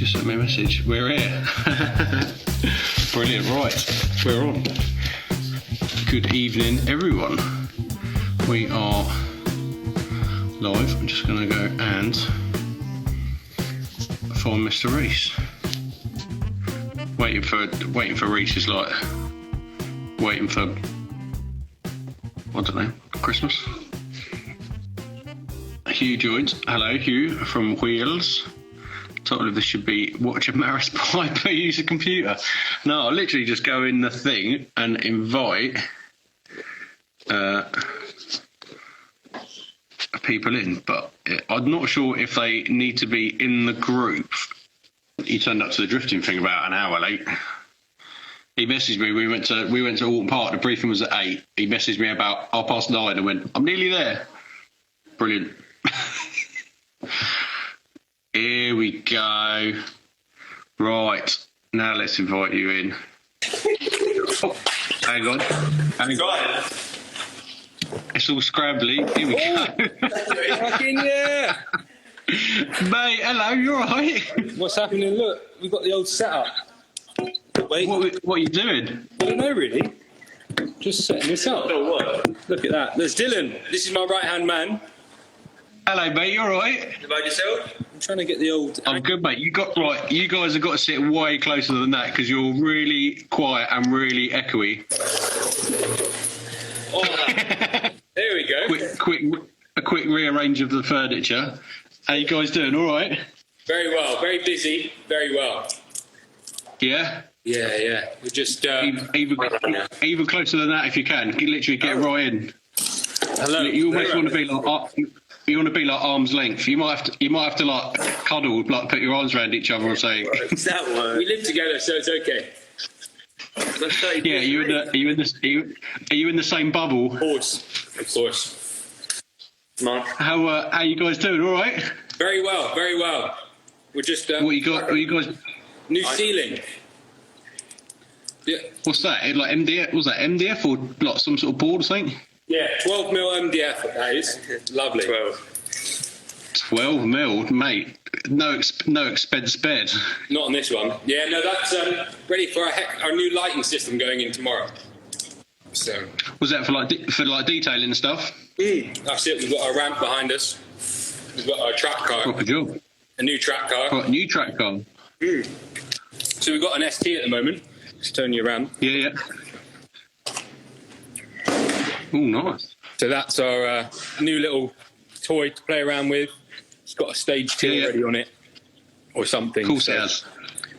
just sent me a message. We're here. Brilliant. Right, we're on. Good evening, everyone. We are live. I'm just going to go and find Mr. Rhys. Waiting for Rhys is like waiting for, I don't know, Christmas. Hugh joins. Hello, Hugh from Wheels. Title of this should be "Watch a Maris Piper Use a Computer." No, I literally just go in the thing and invite people in, but I'm not sure if they need to be in the group. He turned up to the drifting thing about an hour late. He messaged me. We went to Alton Park. The briefing was at 8. He messaged me about 9:30 and went, "I'm nearly there." Brilliant. Here we go. Right, now let's invite you in. Oh, hang on. It's all scrambly. Here we go. Fucking yeah. Mate, hello, you alright? What's happening? Look, we've got the old setup. Wait. What are you doing? I don't know, really. Just setting this up. Look at that. There's Dylan. This is my right-hand man. Hello, mate, you alright? About yourself? I'm trying to get the old... I'm good, mate. You guys have got to sit way closer than that because you're really quiet and really echoey. Oh, there we go. A quick rearrange of the furniture. How you guys doing? All right? Very well. Very busy. Very well. Yeah? Yeah. We're just... even closer than that if you can. Literally get right in. Hello. You almost want to be like... You want to be like arm's length. You might have to like cuddle, like put your arms around each other or something. We live together, so it's okay. Yeah, are you in the same bubble? Of course. Come on. How you guys doing? All right? Very well. We're just... what you guys? New ceiling. Yeah. What's that? Like MDF? Was that MDF or like some sort of board or something? Yeah, 12 mil MDF. That is lovely. 12 mil, mate. No expense sped. Not on this one. Yeah, no, that's ready for our new lighting system going in tomorrow. So. Was that for like detailing and stuff? That's it. We've got our ramp behind us. We've got our track car. Proper job. A new track car. Right, new track car. So we've got an ST at the moment. Just turn you around. Yeah. Oh, nice. So that's our new little toy to play around with. It's got a stage 2 already on it, or something. Of course it has.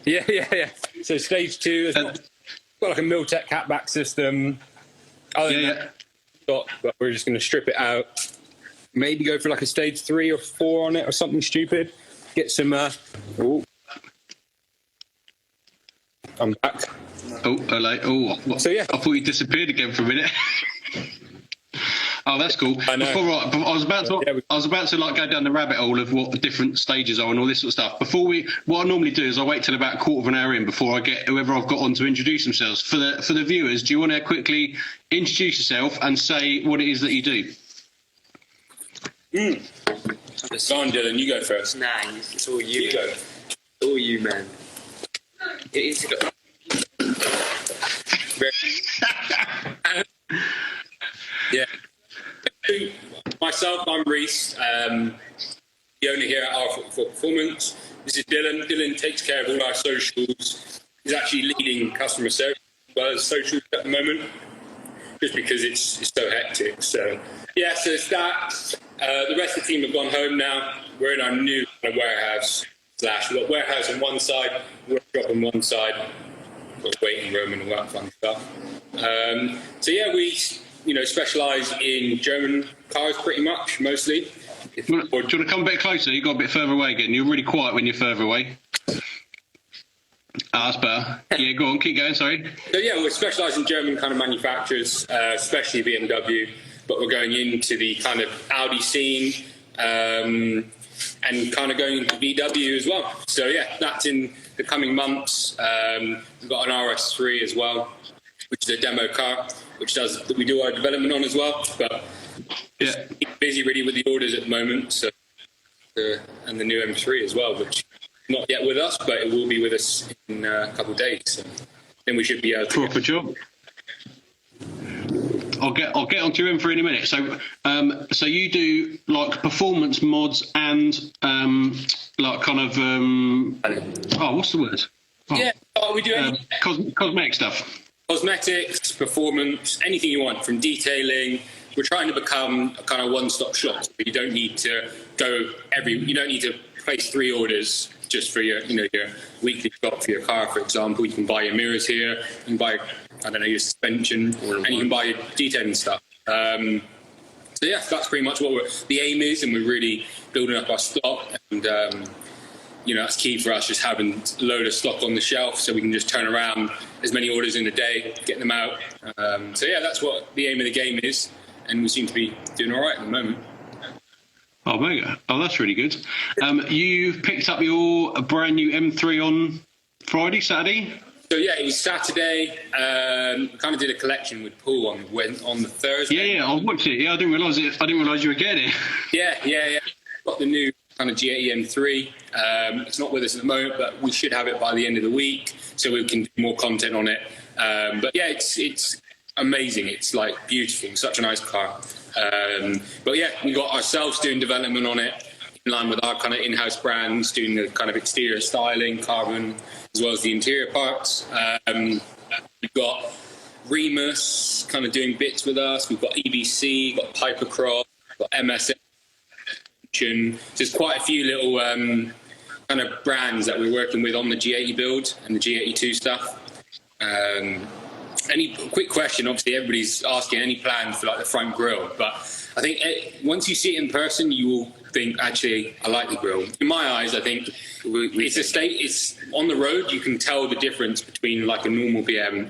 Yeah. So stage 2 has got like a Miltech catback system. But we're just going to strip it out. Maybe go for like a stage 3 or 4 on it, or something stupid. Get some. I'm back. Oh, hello. Oh, so yeah. I thought you disappeared again for a minute. Oh, that's cool. I know. I was about to like go down the rabbit hole of what the different stages are and all this sort of stuff. What I normally do is I wait till about a quarter of an hour in before I get whoever I've got on to introduce themselves. For the viewers, do you want to quickly introduce yourself and say what it is that you do? Go on, Dylan. You go first. Nah, it's all you. Go. It's all you, man. It's Yeah. Myself, I'm Rhys, the owner here at R44 Performance. This is Dylan. Dylan takes care of all our socials. He's actually leading customer service as well as socials at the moment, just because it's so hectic. So, yeah, so it's that. The rest of the team have gone home now. We're in our new warehouse. We've got warehouse on one side, workshop on one side, got waiting room and all that fun stuff. So, yeah, we... specialise in German cars pretty much, mostly. Do you want to come a bit closer? You got a bit further away again. You're really quiet when you're further away. That's better. Yeah, go on, keep going, sorry. So yeah, we specialise in German kind of manufacturers, especially BMW, but we're going into the kind of Audi scene and kind of going into VW as well. So yeah, that's in the coming months. We've got an RS3 as well, which is a demo car, which we do our development on as well. But busy really with the orders at the moment. So and the new M3 as well, which not yet with us, but it will be with us in a couple of days. So then we should be able to. Proper job. I'll get onto your info in a minute. So, so you do like performance mods and like kind of what's the word? Oh, Yeah, we do anything. Cosmetic stuff. Cosmetics, performance, anything you want, from detailing. We're trying to become a kind of one-stop shop. You don't need to you don't need to place 3 orders just for your weekly shop for your car, for example. You can buy your mirrors here, you can buy, I don't know, your suspension, and you can buy your detailing stuff. So yeah, that's pretty much what the aim is, and we're really building up our stock, and that's key for us, just having a load of stock on the shelf so we can just turn around as many orders in a day, get them out. So yeah, that's what the aim of the game is, and we seem to be doing all right at the moment. Oh, mega. Oh, that's really good. You picked up your brand new M3 on Saturday? So yeah, it was Saturday. Kind of did a collection with Paul on the Thursday. Yeah, I watched it. Yeah, I didn't realise you were getting it. Yeah. Got the new kind of G80 M3. It's not with us at the moment, but we should have it by the end of the week, so we can do more content on it. But yeah, it's amazing. It's like beautiful. Such a nice car. But yeah, we got ourselves doing development on it in line with our kind of in-house brands, doing the kind of exterior styling, carbon, as well as the interior parts. We've got Rhys kind of doing bits with us. We've got EBC, got Pipercross, got MSN. So there's quite a few little kind of brands that we're working with on the G80 build and the G82 stuff. Any quick question? Obviously, everybody's asking any plans for like the front grille, but I think once you see it in person, you will think, actually, I like the grille. In my eyes, I think it's on the road. You can tell the difference between like a normal BM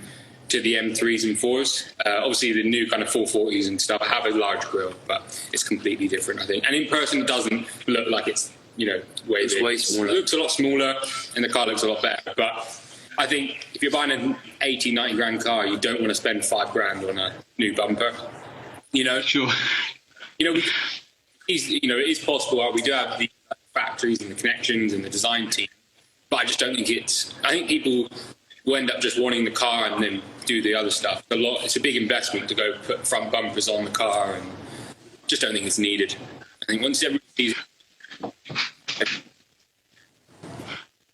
to the M3s and 4s. Obviously, the new kind of 440s and stuff have a large grille, but it's completely different, I think. And in person, it doesn't look like it's way smaller. It looks a lot smaller, and the car looks a lot better, but I think if you're buying an 80, 90 grand car, you don't want to spend 5 grand on a new bumper. Sure. It is possible. We do have the factories and the connections and the design team, but I just don't think I think people will end up just wanting the car and then do the other stuff. It's a big investment to go put front bumpers on the car, and just don't think it's needed. I think once everybody sees it.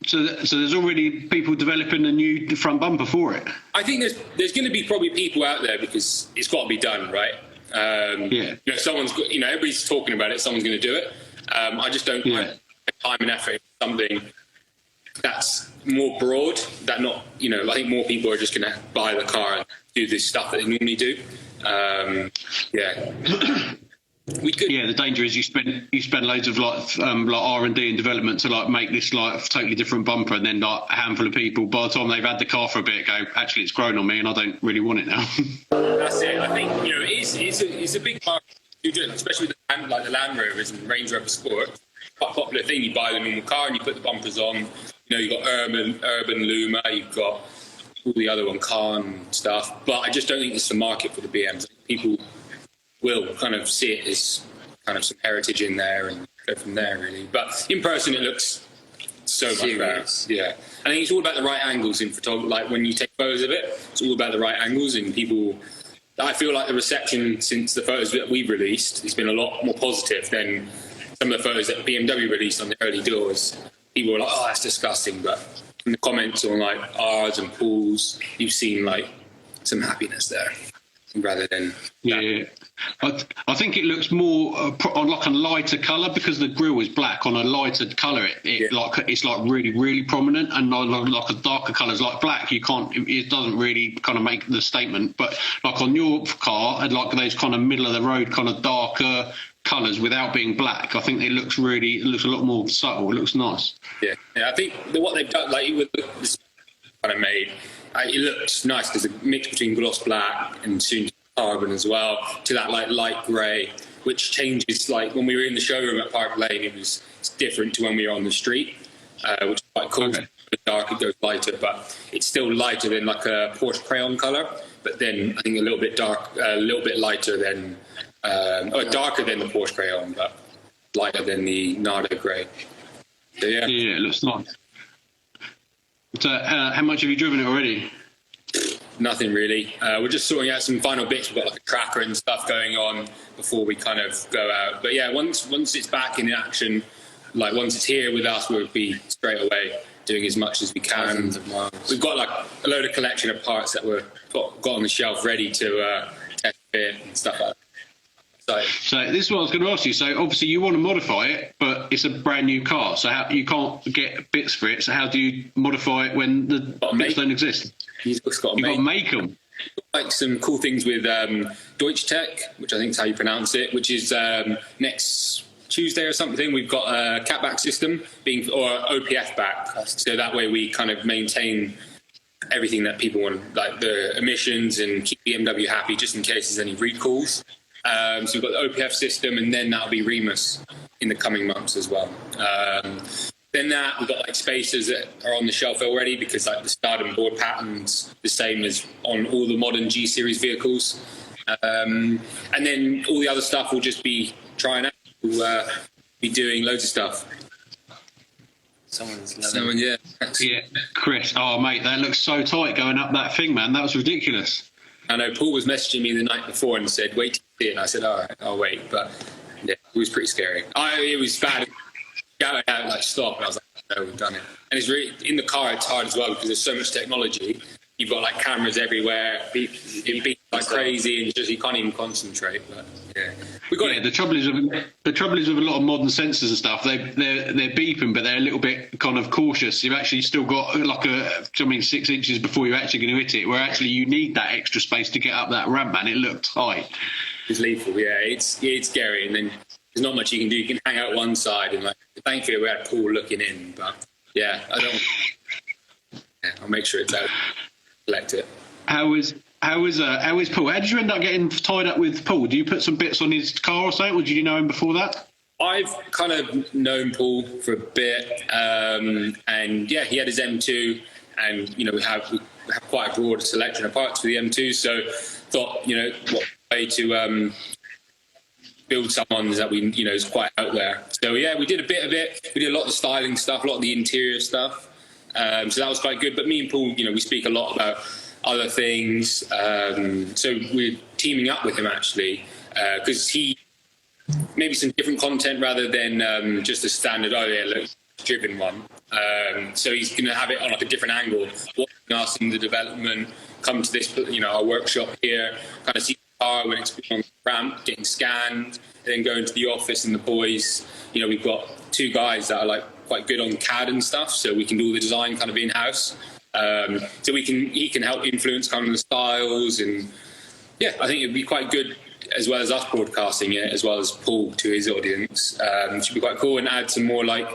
So there's already people developing a new front bumper for it? I think there's going to be probably people out there, because it's got to be done, right? Everybody's talking about it, someone's going to do it. I just don't have time and effort in something that's more broad, that not, I think more people are just going to buy the car and do this stuff that they normally do. We could. Yeah, the danger is you spend loads of like R&D and development to like make this like totally different bumper, and then like a handful of people, by the time they've had the car for a bit, go, actually it's grown on me and I don't really want it now. That's it. I think it's a big market to do, especially with the Land Rovers and Range Rover Sport. Quite a popular thing. You buy the normal car and you put the bumpers on. You've got Urban Luma, you've got all the other one, Khan stuff. But I just don't think it's the market for the BMs. People will kind of see it as kind of some heritage in there and go from there, really. But in person, it looks so much better. Yeah. I think it's all about the right angles in photography. Like when you take photos of it, it's all about the right angles, and people... I feel like the reception since the photos that we've released has been a lot more positive than some of the photos that BMW released on the early doors. People were like, oh, that's disgusting. But in the comments on like ours and Paul's, you've seen like some happiness there rather than... Yeah. I think it looks more on like a lighter colour, because the grille is black. On a lighter colour, it's like really, really prominent, and like a darker colours like black, you can't. It doesn't really kind of make the statement. But like on your car, and like those kind of middle of the road kind of darker colours without being black, I think it looks a lot more subtle. It looks nice. Yeah. I think what they've done, like with this kind of made, it looks nice because the mix between gloss black and soon carbon as well, to that like light grey, which changes. Like when we were in the showroom at Park Lane, it's different to when we were on the street, which is quite cool. Okay. It's dark, it goes lighter, but it's still lighter than like a Porsche crayon colour. But then I think a little bit lighter than, or darker than the Porsche crayon, but lighter than the Nardo grey. So, yeah. Yeah, it looks nice. So, how much have you driven it already? Nothing really. We're just sorting out some final bits. We've got like a tracker and stuff going on before we kind of go out. But yeah, once it's back in action, like once it's here with us, we'll be straight away doing as much as we can. We've got like a load of collection of parts that we're got on the shelf ready to test fit and stuff like that. So this is what I was going to ask you. So obviously you want to modify it, but it's a brand new car. So you can't get bits for it. So how do you modify it when the bits don't exist? You've got to make them. Like some cool things with Deutsche Tech, which I think is how you pronounce it, which is next Tuesday or something. We've got a catback system or OPF back, so that way we kind of maintain everything that people want, like the emissions, and keep BMW happy just in case there's any recalls. So we've got the OPF system, and then that'll be Rhys in the coming months as well. Then we've got like spacers that are on the shelf already, because like the stud and board pattern's the same as on all the modern G series vehicles. And then all the other stuff will just be trying out. We'll be doing loads of stuff. Yeah, Chris. Oh mate, that looks so tight going up that thing, man. That was ridiculous. I know Paul was messaging me the night before and said, "Wait till you see it." And I said, "All right, I'll wait." But yeah, it was pretty scary. It was bad. Out, like stop, and I was like, "No, we've done it." And it's really in the car. It's hard as well because there's so much technology. You've got like cameras everywhere. It beeps like crazy, and you can't even concentrate. But yeah, we got it. The trouble is with a lot of modern sensors and stuff. They're beeping, but they're a little bit kind of cautious. You've actually still got like 6 inches before you're actually going to hit it. Where actually you need that extra space to get up that ramp, man. It looked tight. It's lethal. Yeah, it's scary, and then there's not much you can do. You can hang out one side, and like thankfully we had Paul looking in. But yeah, I'll make sure it's out. Collect it. How is Paul? How did you end up getting tied up with Paul? Do you put some bits on his car or something, or did you know him before that? I've kind of known Paul for a bit, and yeah, he had his M2, and we have quite a broad selection of parts for the M2. So thought, what way to build someone that we is quite out there. So yeah, we did a bit of it. We did a lot of the styling stuff, a lot of the interior stuff. So that was quite good. But me and Paul, we speak a lot about other things. So we're teaming up with him actually, because he maybe some different content rather than just a standard driven one. So he's going to have it on like a different angle, watching us in the development, come to this our workshop here, kind of see the car when it's on the ramp, getting scanned, and then going to the office and the boys. We've got 2 guys that are like quite good on CAD and stuff, so we can do all the design kind of in-house. So he can help influence kind of the styles, and yeah, I think it'd be quite good, as well as us broadcasting it, as well as Paul to his audience. It should be quite cool and add some more like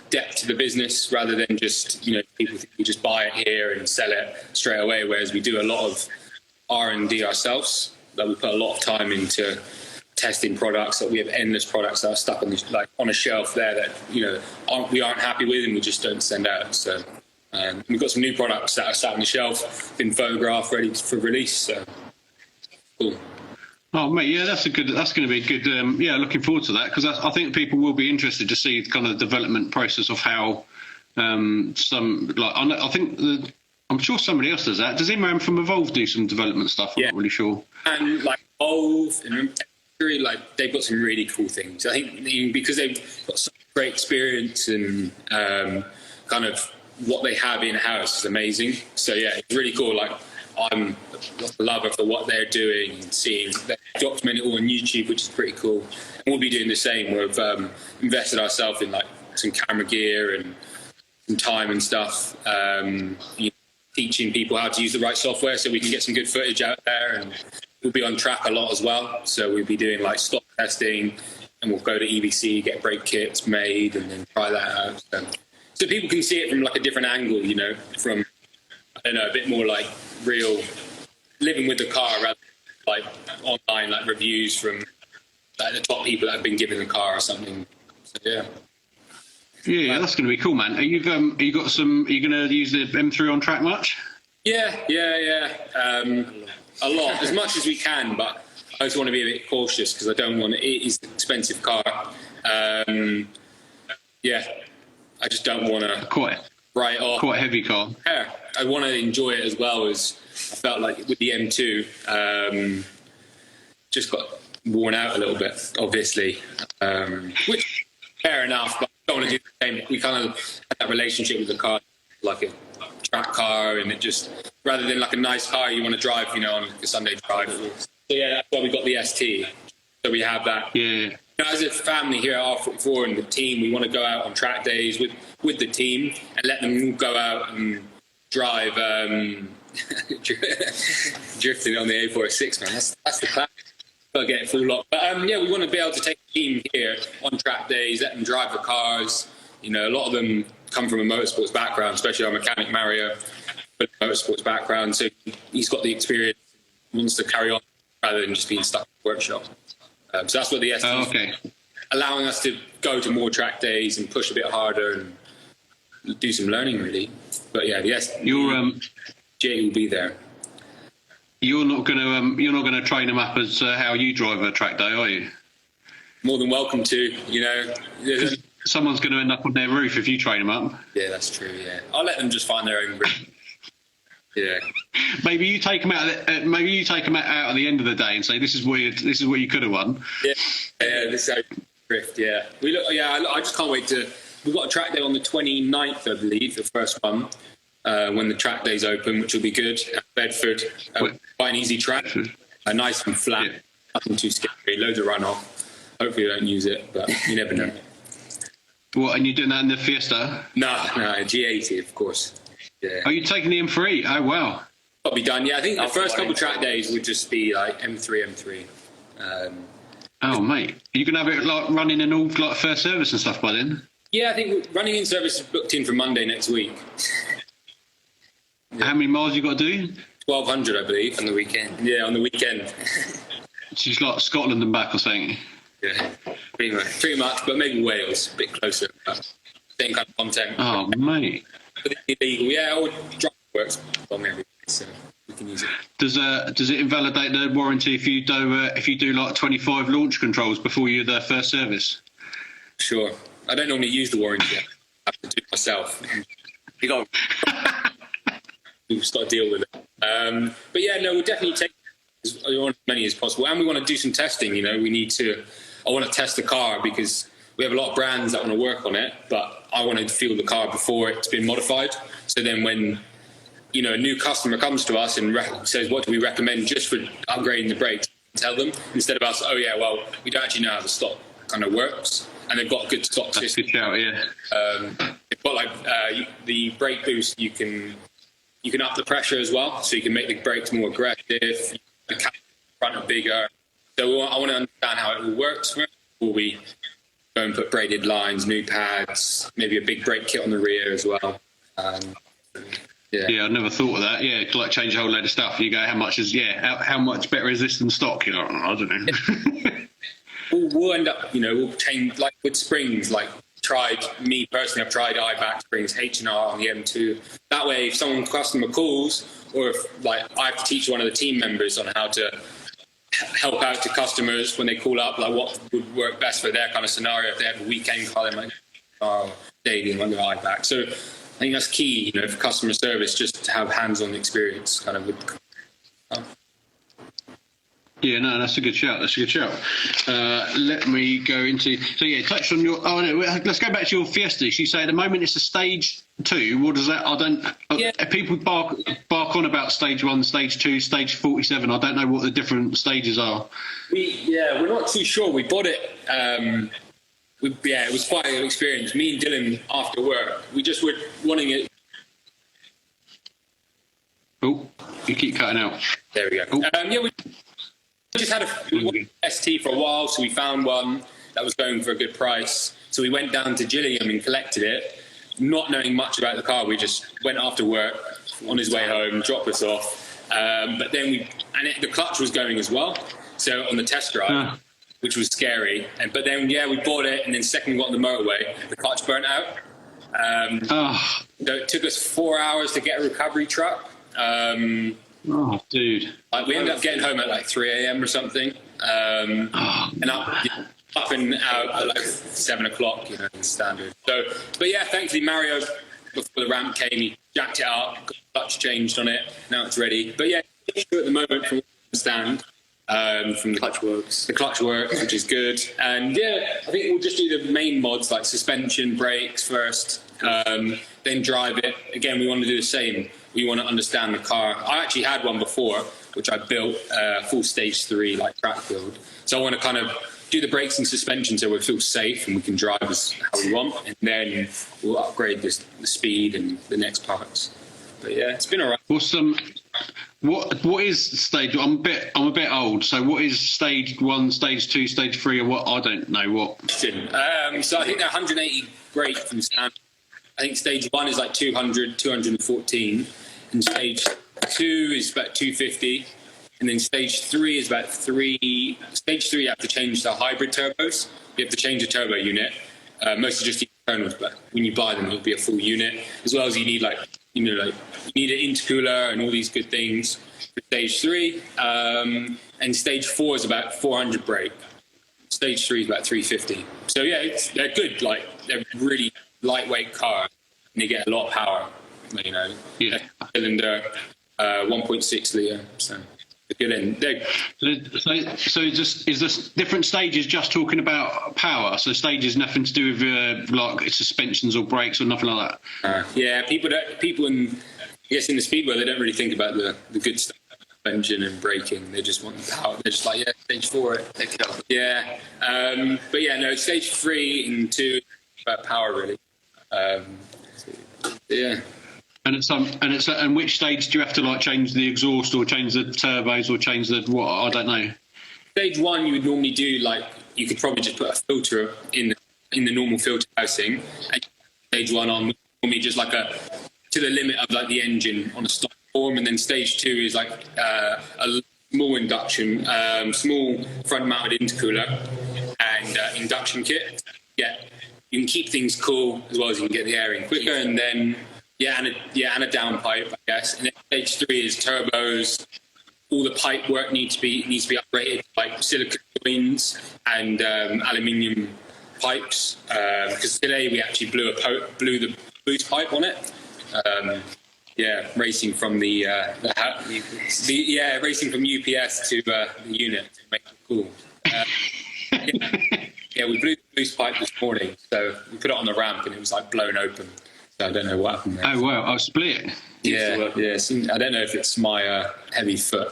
depth to the business, rather than just people think we just buy it here and sell it straight away, whereas we do a lot of R&D ourselves. That we put a lot of time into testing products, that we have endless products that are stuck on a shelf there that we aren't happy with, and we just don't send out. So we've got some new products that are sat on the shelf, been photographed, ready for release. So cool. Oh mate, yeah, that's going to be good. Looking forward to that, because I think people will be interested to see kind of the development process of how I'm sure somebody else does that. Does Imran from Evolve do some development stuff? I'm not really sure. And like Evolve and like they've got some really cool things. I think because they've got such great experience, and kind of what they have in house is amazing. So yeah, it's really cool. Like I'm a lover for what they're doing, and seeing they document it all on YouTube, which is pretty cool. And we'll be doing the same. We've invested ourselves in like some camera gear and some time and stuff. Teaching people how to use the right software so we can get some good footage out there, and we'll be on track a lot as well. So we'll be doing like stock testing, and we'll go to EBC, get brake kits made, and then try that out. So people can see it from like a different angle, from a bit more like real living with the car, rather than like online like reviews from like the top people that have been given the car or something. So yeah. Yeah, that's going to be cool, man. Are you going to use the M3 on track much? Yeah. A lot, as much as we can, but I just want to be a bit cautious because I don't want it is an expensive car. I just don't want to Quite off. quite a heavy car. Yeah, I want to enjoy it as well as I felt like with the M2, just got worn out a little bit, obviously, which fair enough, but I don't want to do the same. We kind of had that relationship with the car, like a track car, and it just, rather than like a nice car you want to drive, you know, on a Sunday drive. So yeah, that's why we got the ST. So we have that. Yeah. You know, as a family here at R44 and the team, we want to go out on track days with the team and let them go out and drive drifting on the A46, man. That's the plan. Gotta get it full lock. But yeah, we want to be able to take the team here on track days, let them drive the cars. You know, a lot of them come from a motorsports background, especially our mechanic Mario, a motorsports background. So he's got the experience, wants to carry on rather than just being stuck in the workshop. So that's what the ST is, allowing us to go to more track days and push a bit harder and do some learning, really. But yeah, the ST G80 will be there. You're not gonna train them up as how you drive a track day, are you? More than welcome to. You know, someone's going to end up on their roof if you train them up. Yeah, that's true. Yeah, I'll let them just find their own roof. Yeah. Maybe you take them out. Maybe you take them out at the end of the day and say, "This is what you could have won." Yeah, this is how drift. Yeah, I just can't wait to. We've got a track day on the 29th, I believe, the first one. When the track days open, which will be good. At Bedford, quite an easy track, nice and flat, nothing too scary, loads of runoff. Hopefully, they don't use it, but you never know. What? And you're doing that in the Fiesta? No, G80, of course. Yeah. Are you taking the M3? Oh wow. That'll be done. Yeah, I think the first couple of track days would just be like M3. Oh mate, are you gonna have it like running in all like first service and stuff by then? Yeah, I think running in service is booked in for Monday next week. How many miles you got to do? 1,200, I believe. On the weekend. Yeah, on the weekend. She's like Scotland and back or something. Yeah, pretty much, but maybe Wales, a bit closer. Same kind of content. Oh mate. But illegal, yeah, or drive works long every day, so we can use it. Does it invalidate the warranty if you do like 25 launch controls before you the first service? Sure. I don't normally use the warranty. I have to do it myself. We've just got to deal with it. But yeah, no, we'll definitely take as many as possible. And we want to do some testing, you know. I want to test the car because we have a lot of brands that want to work on it, but I want to feel the car before it's been modified. So then when, you know, a new customer comes to us and says, what do we recommend just for upgrading the brakes? Tell them instead of us, oh yeah, well, we don't actually know how the stock kind of works. And they've got a good stock system. Good shout, yeah. They've got like the brake boost, you can up the pressure as well, so you can make the brakes more aggressive. The front are bigger. So I want to understand how it all works first before we go and put braided lines, new pads, maybe a big brake kit on the rear as well. Yeah, I'd never thought of that. Yeah, to like change a whole load of stuff. And you go, how much better is this than stock? You're like, I don't know. We'll end up, you know, we'll change, like with springs, like me personally, I've tried I-back springs, H&R on the M2. That way, if customer calls, or if like I have to teach one of the team members on how to help out to customers when they call up, like what would work best for their kind of scenario. If they have a weekend car, they might daily on their I-back. So I think that's key, you know, for customer service, just to have hands-on experience, kind of with. Yeah, no, that's a good shout. Let me go into. So yeah, touch on your. Oh no, let's go back to your Fiesta. You say at the moment it's a stage 2. What does that? I don't. Yeah. People bark on about stage 1, stage 2, stage 47. I don't know what the different stages are. We're not too sure. We bought it. It was quite an experience. Me and Dylan after work, we just were wanting it. Oh, you keep cutting out. There we go. We just had a ST for a while, so we found one that was going for a good price. So we went down to Gillingham and collected it, not knowing much about the car. We just went after work on his way home, dropped us off. But then the clutch was going as well. So on the test drive, which was scary. But then, we bought it, and then second we got on the motorway, the clutch burnt out. So it took us 4 hours to get a recovery truck. Oh, dude. We ended up getting home at like 3 a.m. or something. up and out at like 7 o'clock, you know, standard. So, but yeah, thankfully Mario, before the ramp came, he jacked it up, got the clutch changed on it. Now it's ready. But yeah, at the moment, from what I understand, from the clutch works, which is good. And yeah, I think we'll just do the main mods like suspension, brakes first, then drive it. Again, we want to do the same. We want to understand the car. I actually had one before, which I built full stage 3 like track build. So I want to kind of do the brakes and suspension so we feel safe and we can drive as how we want, and then we'll upgrade the speed and the next parts. But yeah, it's been alright. Awesome. What is stage? I'm a bit old. So what is stage 1, stage 2, stage 3, or what? I don't know what. So I think they're 180 brake from standard. I think stage 1 is like 200, 214, and stage 2 is about 250. And then stage 3 is about 3. Stage 3, you have to change the hybrid turbos. You have to change the turbo unit. Mostly just the internals, but when you buy them, it'll be a full unit. As well as you need you need an intercooler and all these good things for stage 3. And stage 4 is about 400 brake. Stage 3 is about 350. So yeah, they're good. Like they're really lightweight car, and they get a lot of power. You know, yeah. Cylinder, 1.6 litre. So. So is this different stages just talking about power? So stages nothing to do with like suspensions or brakes or nothing like that? Yeah, people in, I guess in the speed world, they don't really think about the good stuff, engine and braking. They just want the power. They're just like, yeah, stage 4 it. Yeah. But yeah, no, stage 3 and 2 is about power really. Yeah. And which stage do you have to like change the exhaust or change the turbos or change the what? I don't know. Stage 1, you would normally do like you could probably just put a filter in the normal filter housing. And stage 1 on normally just like to the limit of like the engine on a stock form, and then stage 2 is like a small induction, small front-mounted intercooler and induction kit. Yeah, you can keep things cool as well as you can get the air in quicker, and then. And a downpipe, I guess. And then stage 3 is turbos. All the pipe work needs to be upgraded, like silicone joints and aluminium pipes. Because today we actually blew the boost pipe on it. Racing from racing from UPS to the unit to make it cool. We blew the boost pipe this morning, so we put it on the ramp and it was like blown open. I don't know what happened there. Oh, wow. I'll split it. Yeah. I don't know if it's my heavy foot.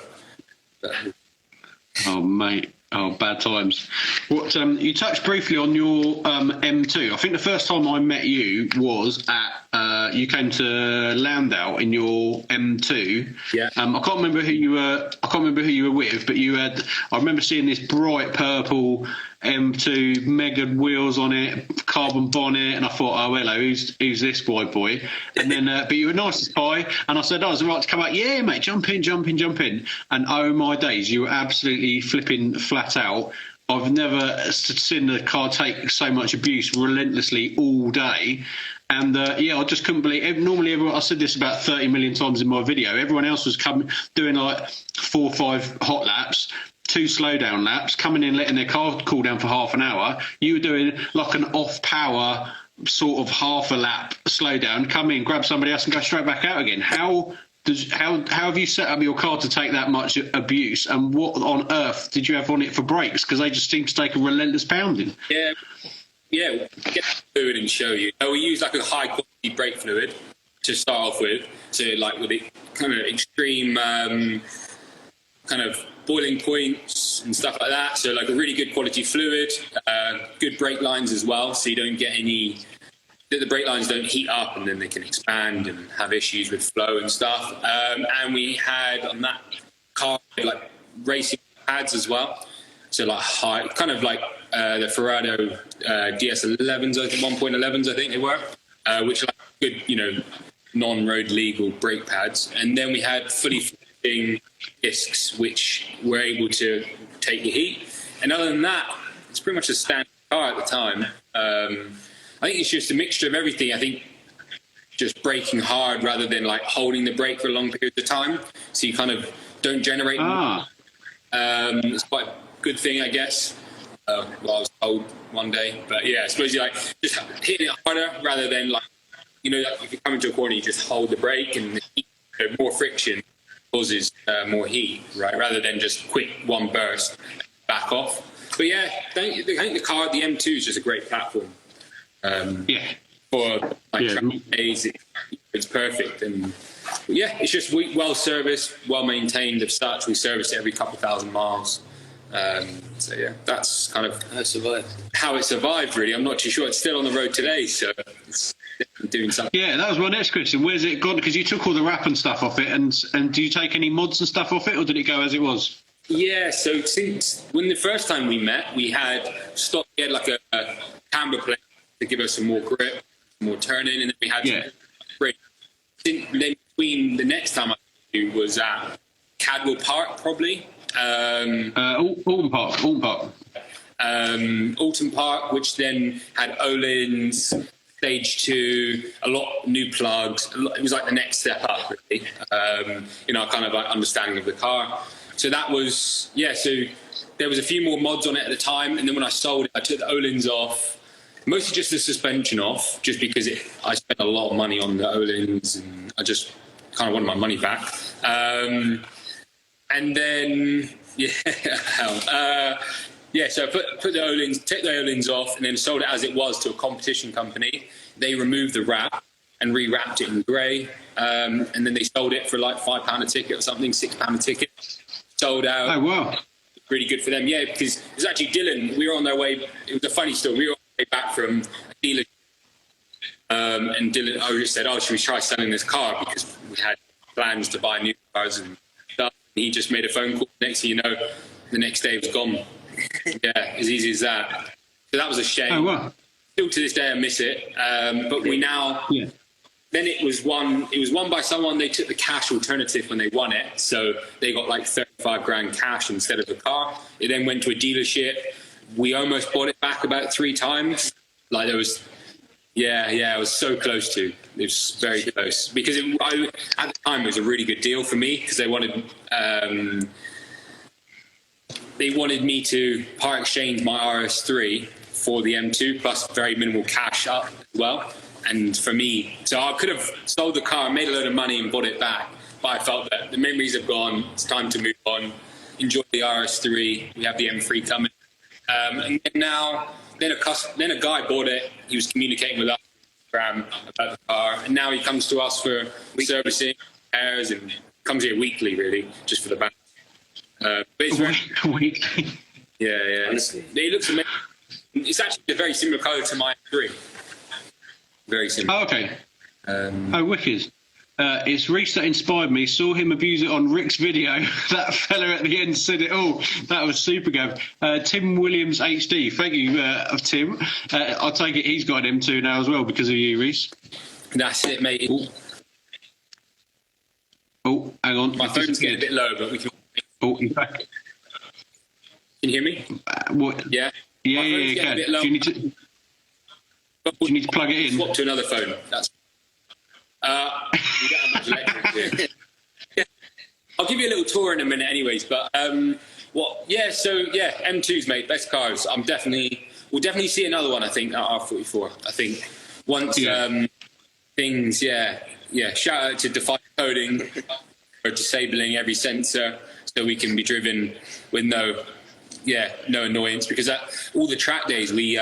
But... Oh, mate. Oh, bad times. What you touched briefly on your M2. I think the first time I met you was at you came to Landau in your M2. Yeah. I can't remember who you were. I can't remember who you were with, but you had. I remember seeing this bright purple M2, mega wheels on it, carbon bonnet, and I thought, oh hello, who's this boy? And then, but you were nice as pie, and I said, oh, is it right to come out? Yeah, mate, jump in. And oh my days, you were absolutely flipping flat out. I've never seen the car take so much abuse relentlessly all day. And I just couldn't believe it. Normally, everyone, I said this about 30 million times in my video, everyone else was doing like 4 or 5 hot laps, 2 slowdown laps, coming in, letting their car cool down for half an hour. You were doing like an off-power sort of half a lap slowdown, come in, grab somebody else and go straight back out again. How have you set up your car to take that much abuse, and what on earth did you have on it for brakes? Because they just seem to take a relentless pounding. Yeah, we'll get fluid and show you. We use like a high-quality brake fluid to start off with, so like with it kind of extreme kind of boiling points and stuff like that. So like a really good quality fluid, good brake lines as well, so you don't get the brake lines don't heat up and then they can expand and have issues with flow and stuff. And we had on that car like racing pads as well. So like high, kind of like the Ferrado DS11s, I think 1.11s, I think they were, which are like good, non-road legal brake pads. And then we had fully fitting discs, which were able to take the heat. And other than that, it's pretty much a standard car at the time. I think it's just a mixture of everything. I think just braking hard rather than like holding the brake for a long period of time, so you kind of don't generate more. It's quite a good thing, I guess. what I was told one day. But yeah, I suppose you like just hitting it harder rather than like, you know, like if you come into a corner, you just hold the brake, and the heat, more friction causes more heat, right? Rather than just quick one burst, back off. But yeah, I think the M2 is just a great platform. For like track days, it's perfect. And yeah, it's just well serviced, well maintained as such. We service it every couple of thousand miles. So yeah, that's kind of how it survived, really. I'm not too sure. It's still on the road today, so it's doing something. Yeah, that was my next question. Where's it gone? Because you took all the wrap and stuff off it, and do you take any mods and stuff off it, or did it go as it was? Yeah, so since when the first time we met, we had like a camber plate to give us some more grip, more turning, and then we had some brake. Then between the next time I do was at Cadwell Park, probably. Alton Park. Alton Park, which then had Olin's, Stage 2, a lot of new plugs. It was like the next step up, really. Kind of like understanding of the car. So that was, so there was a few more mods on it at the time. And then when I sold it, I took the Olin's off, mostly just the suspension off, just because I spent a lot of money on the Olin's and I just kind of wanted my money back. And then, so I put the Olin's, took the Olin's off, and then sold it as it was to a competition company. They removed the wrap and re-wrapped it in grey, and then they sold it for like £5 a ticket or something, £6 a ticket. Sold out. Oh wow! Really good for them, because it was actually Dylan. We were on their way. It was a funny story. We were on our way back from a dealer, and Dylan, I just said, should we try selling this car, because we had plans to buy new cars and stuff. And he just made a phone call. Next thing you know, the next day it was gone. As easy as that. So that was a shame. Oh wow! Still to this day I miss it. But we now. Yeah. Then it was won by someone. They took the cash alternative when they won it, so they got like 35 grand cash instead of the car. It then went to a dealership. We almost bought it back about 3 times. Like there was, it was so close to. It was very close because at the time it was a really good deal for me, because they wanted me to part exchange my RS3 for the M2 plus very minimal cash up as well. And for me, so I could have sold the car, made a load of money and bought it back. But I felt that the memories have gone. It's time to move on. Enjoy the RS3. We have the M3 coming. And then a guy bought it. He was communicating with us on Instagram about the car. And now he comes to us for servicing, repairs, and comes here weekly, really, just for the balance. But it's weekly. Yeah. Honestly. It looks amazing. It's actually a very similar colour to my M3. Very simple. Oh, okay. Wicked. It's Rhys that inspired me. Saw him abuse it on Rick's video. That fella at the end said it all. That was super, Gav. Tim Williams HD. Thank you, Tim. I'll take it he's got an M2 now as well because of you, Rhys. That's it, mate. Oh, hang on. My phone's getting a bit low, but we can... Oh, in fact... Can you hear me? What? Yeah? Yeah, you can. Do you need to plug it in? Swap to another phone. That's. We don't have much electric here. I'll give you a little tour in a minute, anyways. But M2s, mate, best cars. We'll definitely see another one. I think at R44. I think once things, Shout out to Defy Coding for disabling every sensor so we can be driven with no annoyance, because all the track days we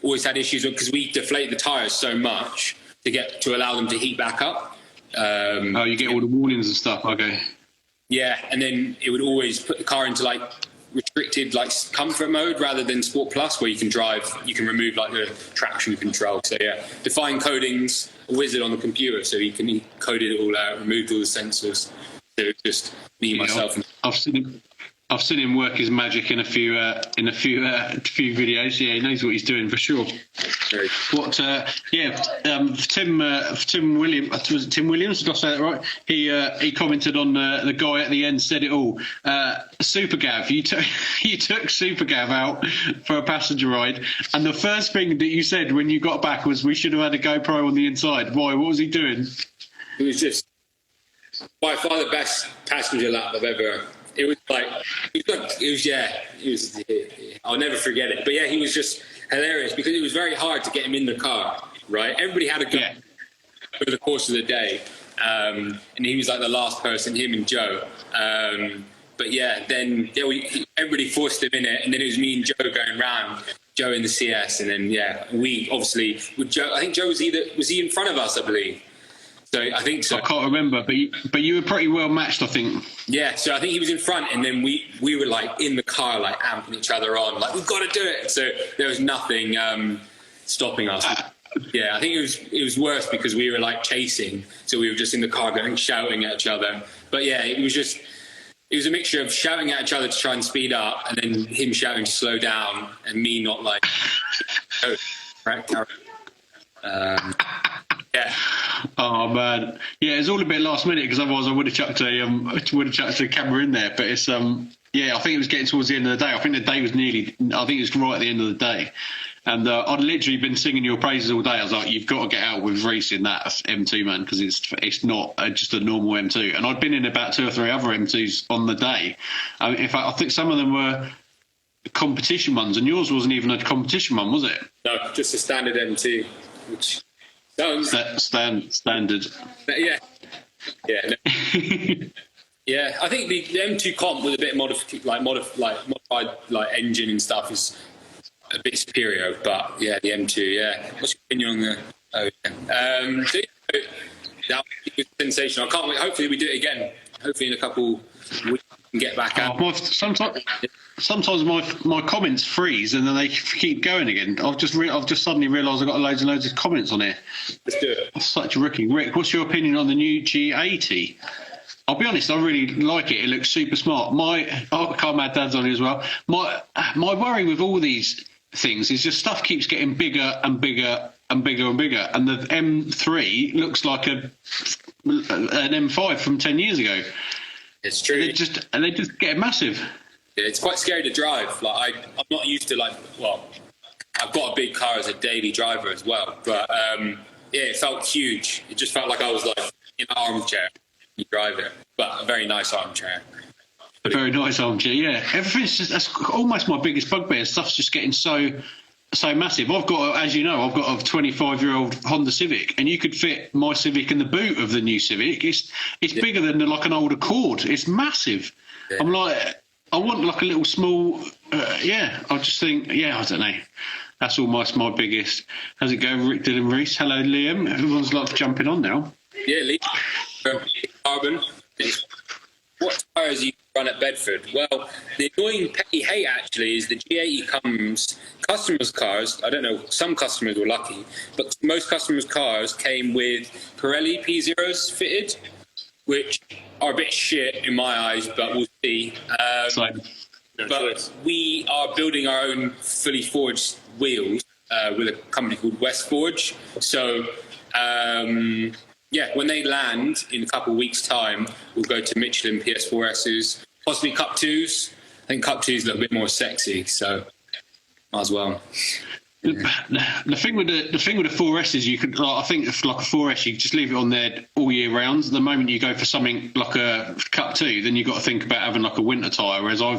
always had issues with, because we deflate the tyres so much to allow them to heat back up. You get all the warnings and stuff. Okay. Yeah, and then it would always put the car into like restricted like comfort mode rather than Sport Plus, where you can remove like the traction control. So Define Coding's a wizard on the computer, so he coded it all out, removed all the sensors. So just me, myself. And I've seen him work his magic in a few videos. Yeah, he knows what he's doing for sure. Tim Williams. Was it Tim Williams? Did I say that right? He commented on the guy at the end said it all. Super Gav, you took Super Gav out for a passenger ride, and the first thing that you said when you got back was we should have had a GoPro on the inside. Why? What was he doing? It was just by far the best passenger lap I've ever It was like, I'll never forget it. But yeah, he was just hilarious because it was very hard to get him in the car, right? Everybody had a go over the course of the day. And he was like the last person, him and Joe. But yeah, then everybody forced him in it. And then it was me and Joe going round, Joe in the CS. And then, we obviously, with Joe, I think Joe was he in front of us, I believe. So I think so. I can't remember, but you were pretty well matched, I think. Yeah, so I think he was in front, and then we were like in the car, like amping each other on, like we've got to do it. So there was nothing stopping us. Yeah, I think it was worse because we were like chasing, so we were just in the car going shouting at each other. But yeah, it was a mixture of shouting at each other to try and speed up, and then him shouting to slow down, and me not like. Yeah. Oh man, yeah, it's all a bit last minute because otherwise I would have chucked a camera in there. But it's I think it was getting towards the end of the day. I think the day was it was right at the end of the day, and I'd literally been singing your praises all day. I was like, you've got to get out with Rhys in that M2, man, because it's not just a normal M2. And I'd been in about 2 or 3 other M2s on the day. In fact, I think some of them were competition ones, and yours wasn't even a competition one, was it? No, just a standard M2, which. Standard. Yeah. Yeah, I think the M2 comp with a bit modified like engine and stuff is a bit superior, but yeah, the M2. Yeah, what's your opinion on the? Oh, yeah. That was sensational. I can't wait. Hopefully, we do it again. Hopefully, in a couple weeks, we can get back out. Sometimes my comments freeze and then they keep going again. I've just suddenly realised I've got loads and loads of comments on here. Let's do it. I'm such a rookie. Rick, what's your opinion on the new G80? I'll be honest, I really like it. It looks super smart. Car Mad Dad's on it as well. My worry with all these things is just stuff keeps getting bigger and bigger and bigger and bigger. And the M3 looks like an M5 from 10 years ago. It's true. They just get massive. Yeah, it's quite scary to drive. Like I'm not used to I've got a big car as a daily driver as well. But it felt huge. It just felt like I was like in an armchair. You drive it, but a very nice armchair. A very nice armchair, yeah. That's almost my biggest bugbear. Stuff's just getting so massive. I've got a 25-year-old Honda Civic, and you could fit my Civic in the boot of the new Civic. It's bigger than like an old Accord. It's massive. Yeah. I'm like, I want like a little small. I just think, I don't know. That's almost my biggest. How's it go, Rick, Dylan, Rhys? Hello, Liam. Everyone's like jumping on now. Yeah, Liam. Carbon. What tyres you run at Bedford? Well, the annoying petty hate actually is the G80 comes, customers' cars, I don't know, some customers were lucky, but most customers' cars came with Pirelli P0s fitted, which are a bit shit in my eyes, but we'll see. But we are building our own fully forged wheels with a company called West Forge. So, when they land in a couple of weeks' time, we'll go to Michelin PS4Ss, possibly Cup 2s. I think Cup 2 is a little bit more sexy, so might as well. The thing with the 4Ss, you could, I think, if like a 4S, you just leave it on there all year round. The moment you go for something like a Cup 2, then you've got to think about having like a winter tyre. Whereas I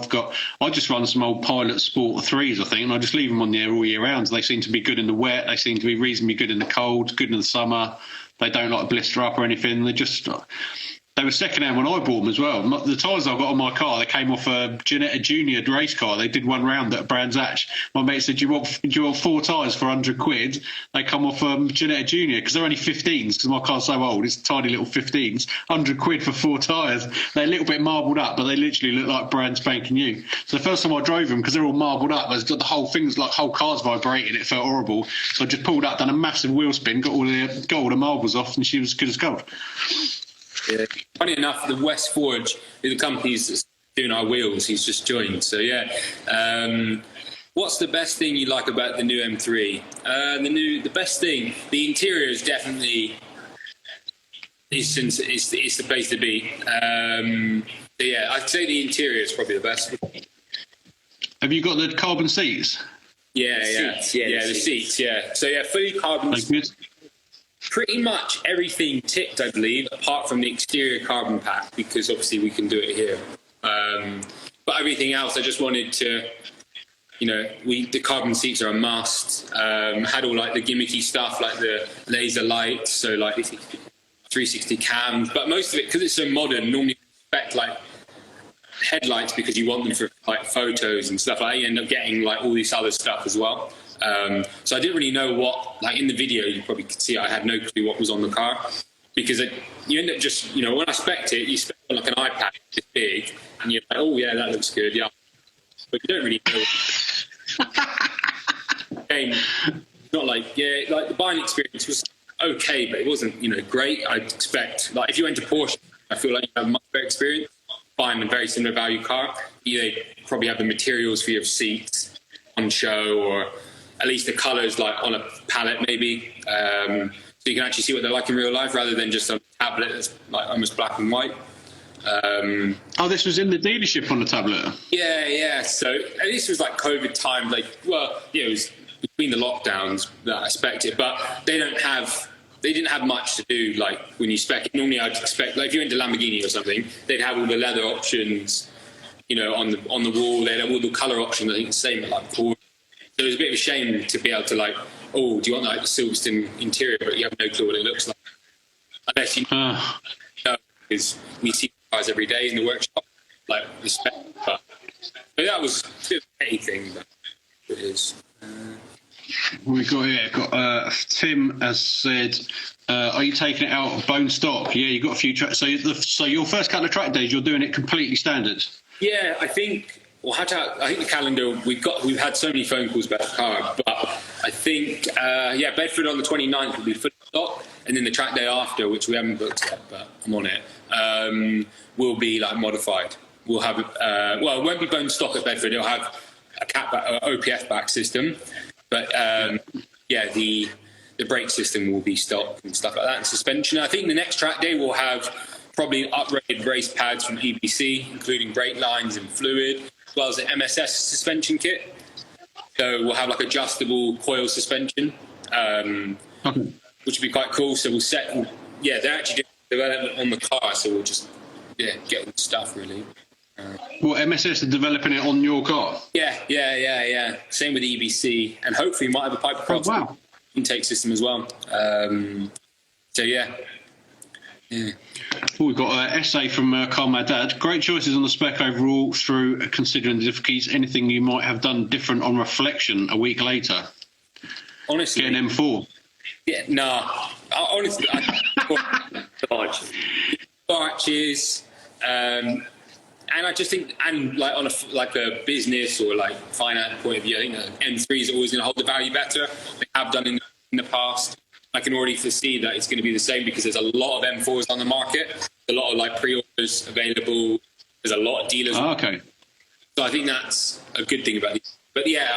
just run some old Pilot Sport 3s, I think, and I just leave them on there all year round. So they seem to be good in the wet. They seem to be reasonably good in the cold, good in the summer. They don't like blister up or anything. They were second-hand when I bought them as well. The tyres I got on my car, they came off a G80 Junior race car. They did one round at Brands Hatch. My mate said, do you want 4 tyres for £100? They come off G80 Junior because they're only 15s because my car's so old. It's tiny little 15s. £100 for 4 tyres. They're a little bit marbled up, but they literally look like brand spanking new. So the first time I drove them, because they're all marbled up, the whole thing's like whole car's vibrating. It felt horrible. So I just pulled up, done a massive wheel spin, got all the marbles off, and she was good as gold. Yeah. Funny enough, the West Forge is the company that's doing our wheels. He's just joined. So, what's the best thing you like about the new M3? The best thing, the interior is definitely it's the place to be. I'd say the interior is probably the best. Have you got the carbon seats? Yeah. The seats. Yeah. So fully carbon. Pretty much everything ticked, I believe, apart from the exterior carbon pack, because obviously we can do it here. But everything else, I just wanted to, the carbon seats are a must. Had all like the gimmicky stuff, like the laser lights, so like 360 cams. But most of it, because it's so modern, normally you expect like headlights because you want them for like photos and stuff. You end up getting like all this other stuff as well. So I didn't really know what, like in the video, you probably could see I had no clue what was on the car, because you end up just, when I spec'd it, you spec on like an iPad, it's big, and you're like, oh yeah, that looks good, yeah. But you don't really know. Not like, like the buying experience was okay, but it wasn't, great. I'd expect, like if you went to Porsche, I feel like you have a much better experience buying a very similar value car. They probably have the materials for your seats on show, or at least the colours like on a palette maybe, so you can actually see what they're like in real life rather than just on a tablet that's like almost black and white. This was in the dealership on the tablet? Yeah. So and this was like COVID time, it was between the lockdowns that I spec'd it, but they didn't have much to do like when you spec it. Normally I'd expect, like if you went to Lamborghini or something, they'd have all the leather options, on the wall. They'd have all the colour options, I think the same at like Ford. So it was a bit of a shame to be able to like, oh, do you want like the Silverstone interior, but you have no clue what it looks like. Unless you know, because we see cars every day in the workshop, like the spec. But that was a bit of a petty thing, but it is. We got Tim has said, are you taking it out of bone stock? Yeah, you got a few tracks. So your first couple of track days, you're doing it completely standard. Yeah, I think. Well, I think the calendar we've had so many phone calls about the car, but I think Bedford on the 29th will be full stock, and then the track day after, which we haven't booked yet, but I'm on it, will be like modified. We'll have it won't be bone stock at Bedford. It'll have a OPF back system, but the brake system will be stock and stuff like that, and suspension. I think the next track day will have probably upgraded race pads from EBC, including brake lines and fluid, as well as an MSS suspension kit. So we'll have like adjustable coil suspension, which would be quite cool. So they're actually doing development on the car, so we'll just get all the stuff really. MSS are developing it on your car? Yeah. Same with EBC, and hopefully we might have a Piper Cross intake system as well. Yeah. We've got an essay from Carl My Dad. Great choices on the spec overall through considering the difficulties. Anything you might have done different on reflection a week later? Honestly. Get an M4. Yeah, no. Honestly, arches. And I just think, and like on a business or like finance point of view, I think that M3 is always going to hold the value better. They have done in the past. I can already foresee that it's going to be the same because there's a lot of M4s on the market, a lot of like pre-orders available. There's a lot of dealers. Oh, okay. So I think that's a good thing about these. But yeah,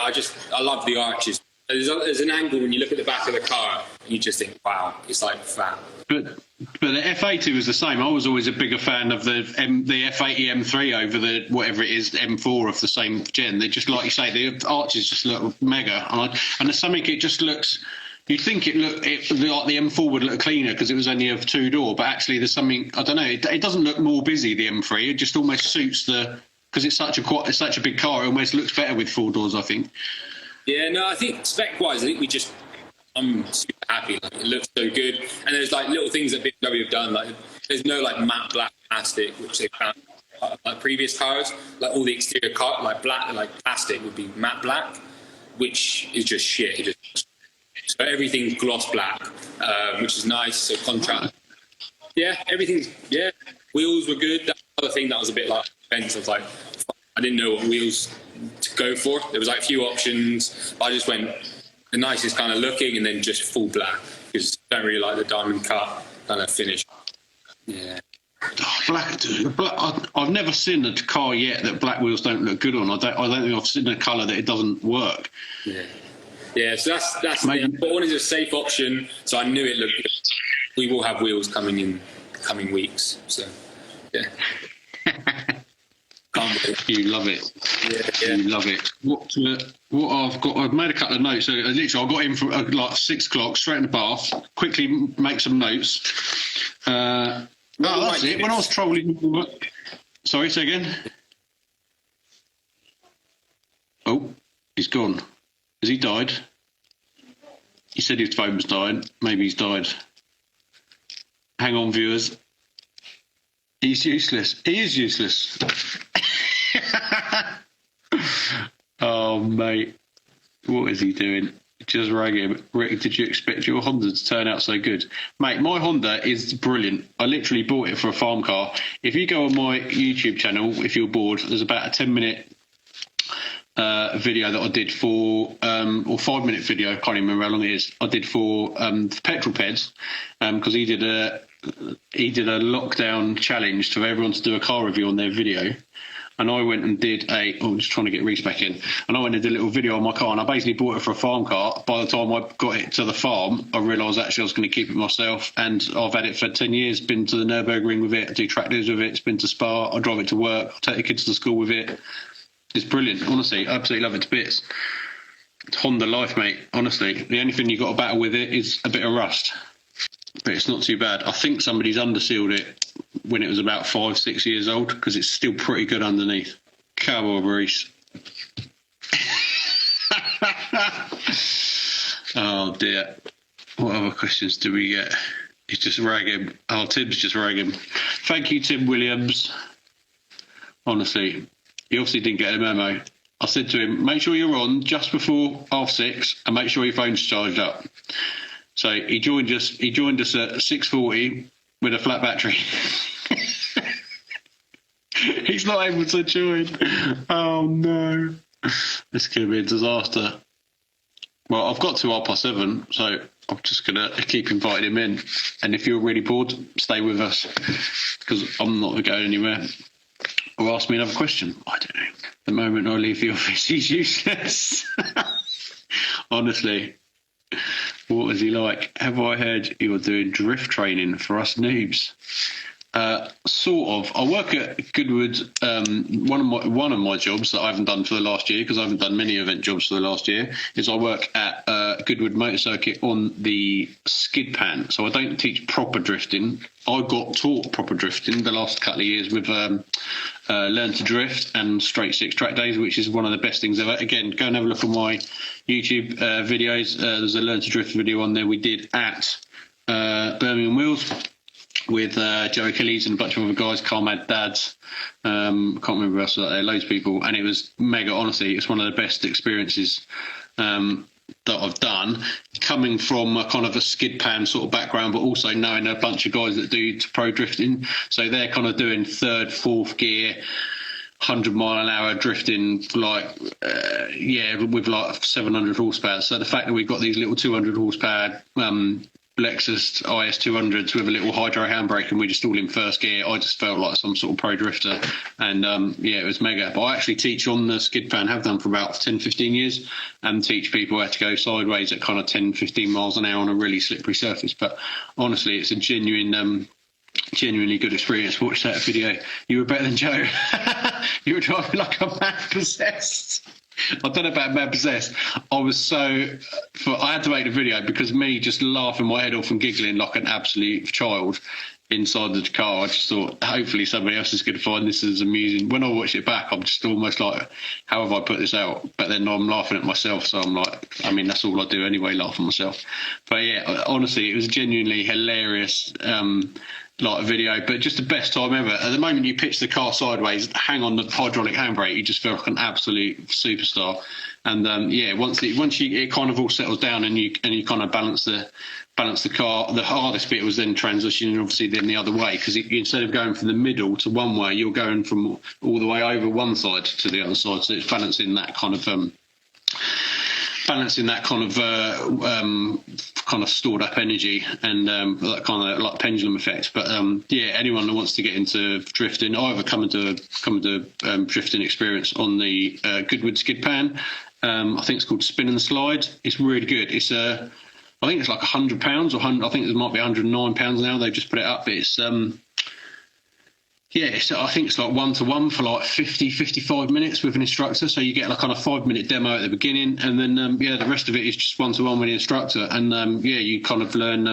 I love the arches. There's an angle when you look at the back of the car and you just think, wow, it's like fat. But the F80 was the same. I was always a bigger fan of the F80 M3 over the whatever it is M4 of the same gen. They just, like you say, the arches just look mega, and there's something, it just looks. You'd think like the M4 would look cleaner because it was only a two-door, but actually there's something, I don't know. It doesn't look more busy, the M3. It just almost suits because it's such a big car. It almost looks better with four doors, I think. Yeah, no, I think spec-wise, I'm super happy. Like, it looks so good, and there's like little things that BMW have done. Like there's no like matte black plastic, which they found like previous cars. Like all the exterior car, like black, like plastic would be matte black, which is just shit. So everything's gloss black, which is nice. So contrast. Yeah, everything's Wheels were good. That's another thing that was a bit like expensive. Like I didn't know what wheels to go for. There was like a few options. I just went the nicest kind of looking, and then just full black because I don't really like the diamond cut kind of finish. Yeah. Black. I've never seen a car yet that black wheels don't look good on. I don't think I've seen a colour that it doesn't work. Yeah, so that's the thing. But one is a safe option, so I knew it looked good. We will have wheels coming in coming weeks, so yeah. Can't wait. You love it. Yeah. You love it. What I've made a couple of notes. So literally, I got in from like 6 o'clock, straight in the bath, quickly make some notes. That's it. When I was trolling, Sorry, say again. Oh, he's gone. Has he died? He said his phone was dying. Maybe he's died. Hang on, viewers. He's useless. He is useless. Oh, mate. What is he doing? Just rang him. Rick, did you expect your Honda to turn out so good? Mate, my Honda is brilliant. I literally bought it for a farm car. If you go on my YouTube channel, if you're bored, there's about a 10-minute video that I did for, or 5-minute video, I can't even remember how long it is, I did for petrol peds, because he did a lockdown challenge to everyone to do a car review on their video. And I went and did I'm just trying to get Rhys back in. And I went and did a little video on my car, and I basically bought it for a farm car. By the time I got it to the farm, I realised actually I was going to keep it myself. And I've had it for 10 years, been to the Nürburgring with it, I do track days with it, it's been to Spa, I drive it to work, I take the kids to school with it. It's brilliant, honestly. I absolutely love it to bits. It's Honda life, mate, honestly. The only thing you've got to battle with it is a bit of rust. But it's not too bad. I think somebody's undersealed it when it was about 5-6 years old, because it's still pretty good underneath. Cowboy Rhys. Oh dear. What other questions do we get? He's just ragging. Oh, Tim's just ragging. Thank you, Tim Williams. Honestly, he obviously didn't get a memo. I said to him, make sure you're on just before 6:30 and make sure your phone's charged up. So he joined us at 6:40 with a flat battery. He's not able to join. Oh no. This could be a disaster. Well, I've got to 7:30, so I'm just going to keep inviting him in. And if you're really bored, stay with us, because I'm not going anywhere. Or ask me another question. I don't know. The moment I leave the office, he's useless. Honestly. What is he like? Have I heard you're doing drift training for us noobs? Sort of. I work at Goodwood. One of my jobs that I haven't done for the last year, because I haven't done many event jobs for the last year, is I work at Goodwood Motor Circuit on the skid pan. So I don't teach proper drifting. I got taught proper drifting the last couple of years with Learn to Drift and Straight Six Track Days, which is one of the best things ever. Again, go and have a look at my YouTube videos. There's a Learn to Drift video on there we did at Birmingham Wheels with Joe Achilles and a bunch of other guys, Carmad Dads, can't remember who else was out there, loads of people, and it was mega. Honestly, it's one of the best experiences that I've done, coming from a kind of a skid pan sort of background, but also knowing a bunch of guys that do pro drifting. So they're kind of doing 3rd, 4th gear, 100-mile-an-hour drifting, with like 700 horsepower. So the fact that we've got these little 200 horsepower Lexus IS 200s with a little hydro handbrake and we just all in 1st gear, I just felt like some sort of pro drifter. And it was mega. But I actually teach on the skid pan, have done for about 10-15 years, and teach people how to go sideways at kind of 10-15 miles an hour on a really slippery surface. But honestly, it's a genuinely good experience. Watch that video. You were better than Joe. You were driving like a man possessed. I don't know about man possessed. I had to make the video because me just laughing my head off and giggling like an absolute child inside the car. I just thought, hopefully somebody else is going to find this as amusing. When I watch it back, I'm just almost like, how have I put this out? But then I'm laughing at myself, so I'm like, I mean, that's all I do anyway, laugh at myself. But yeah, honestly, it was genuinely hilarious. Like a video, but just the best time ever. At the moment you pitch the car sideways, hang on the hydraulic handbrake, you just feel like an absolute superstar. And once it kind of all settles down and you kind of balance the car, the hardest bit was then transitioning obviously then the other way, because instead of going from the middle to one way, you're going from all the way over one side to the other side. So it's balancing that kind of stored up energy and that kind of like pendulum effect. But anyone that wants to get into drifting, either come into drifting experience on the Goodwood skid pan. I think it's called Spin and Slide. It's really good. It's I think it's like £100 or I think it might be £109 now. They've just put it up. It's Yeah, so I think it's like 1-to-1 for like 55 minutes with an instructor. So you get like on a 5-minute demo at the beginning, and then the rest of it is just 1-to-1 with the instructor. And you kind of learn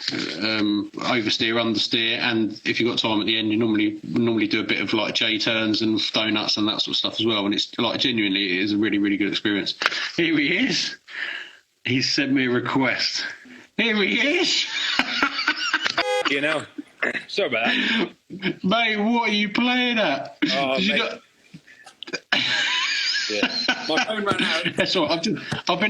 oversteer, understeer, and if you've got time at the end, you normally do a bit of like J turns and donuts and that sort of stuff as well. And it's like genuinely, it is a really, really good experience. Here he is. He's sent me a request. Here he is. You know. Sorry about that. Mate, what are you playing at? Oh, You mate. got... Yeah. My phone ran out. That's all. I've been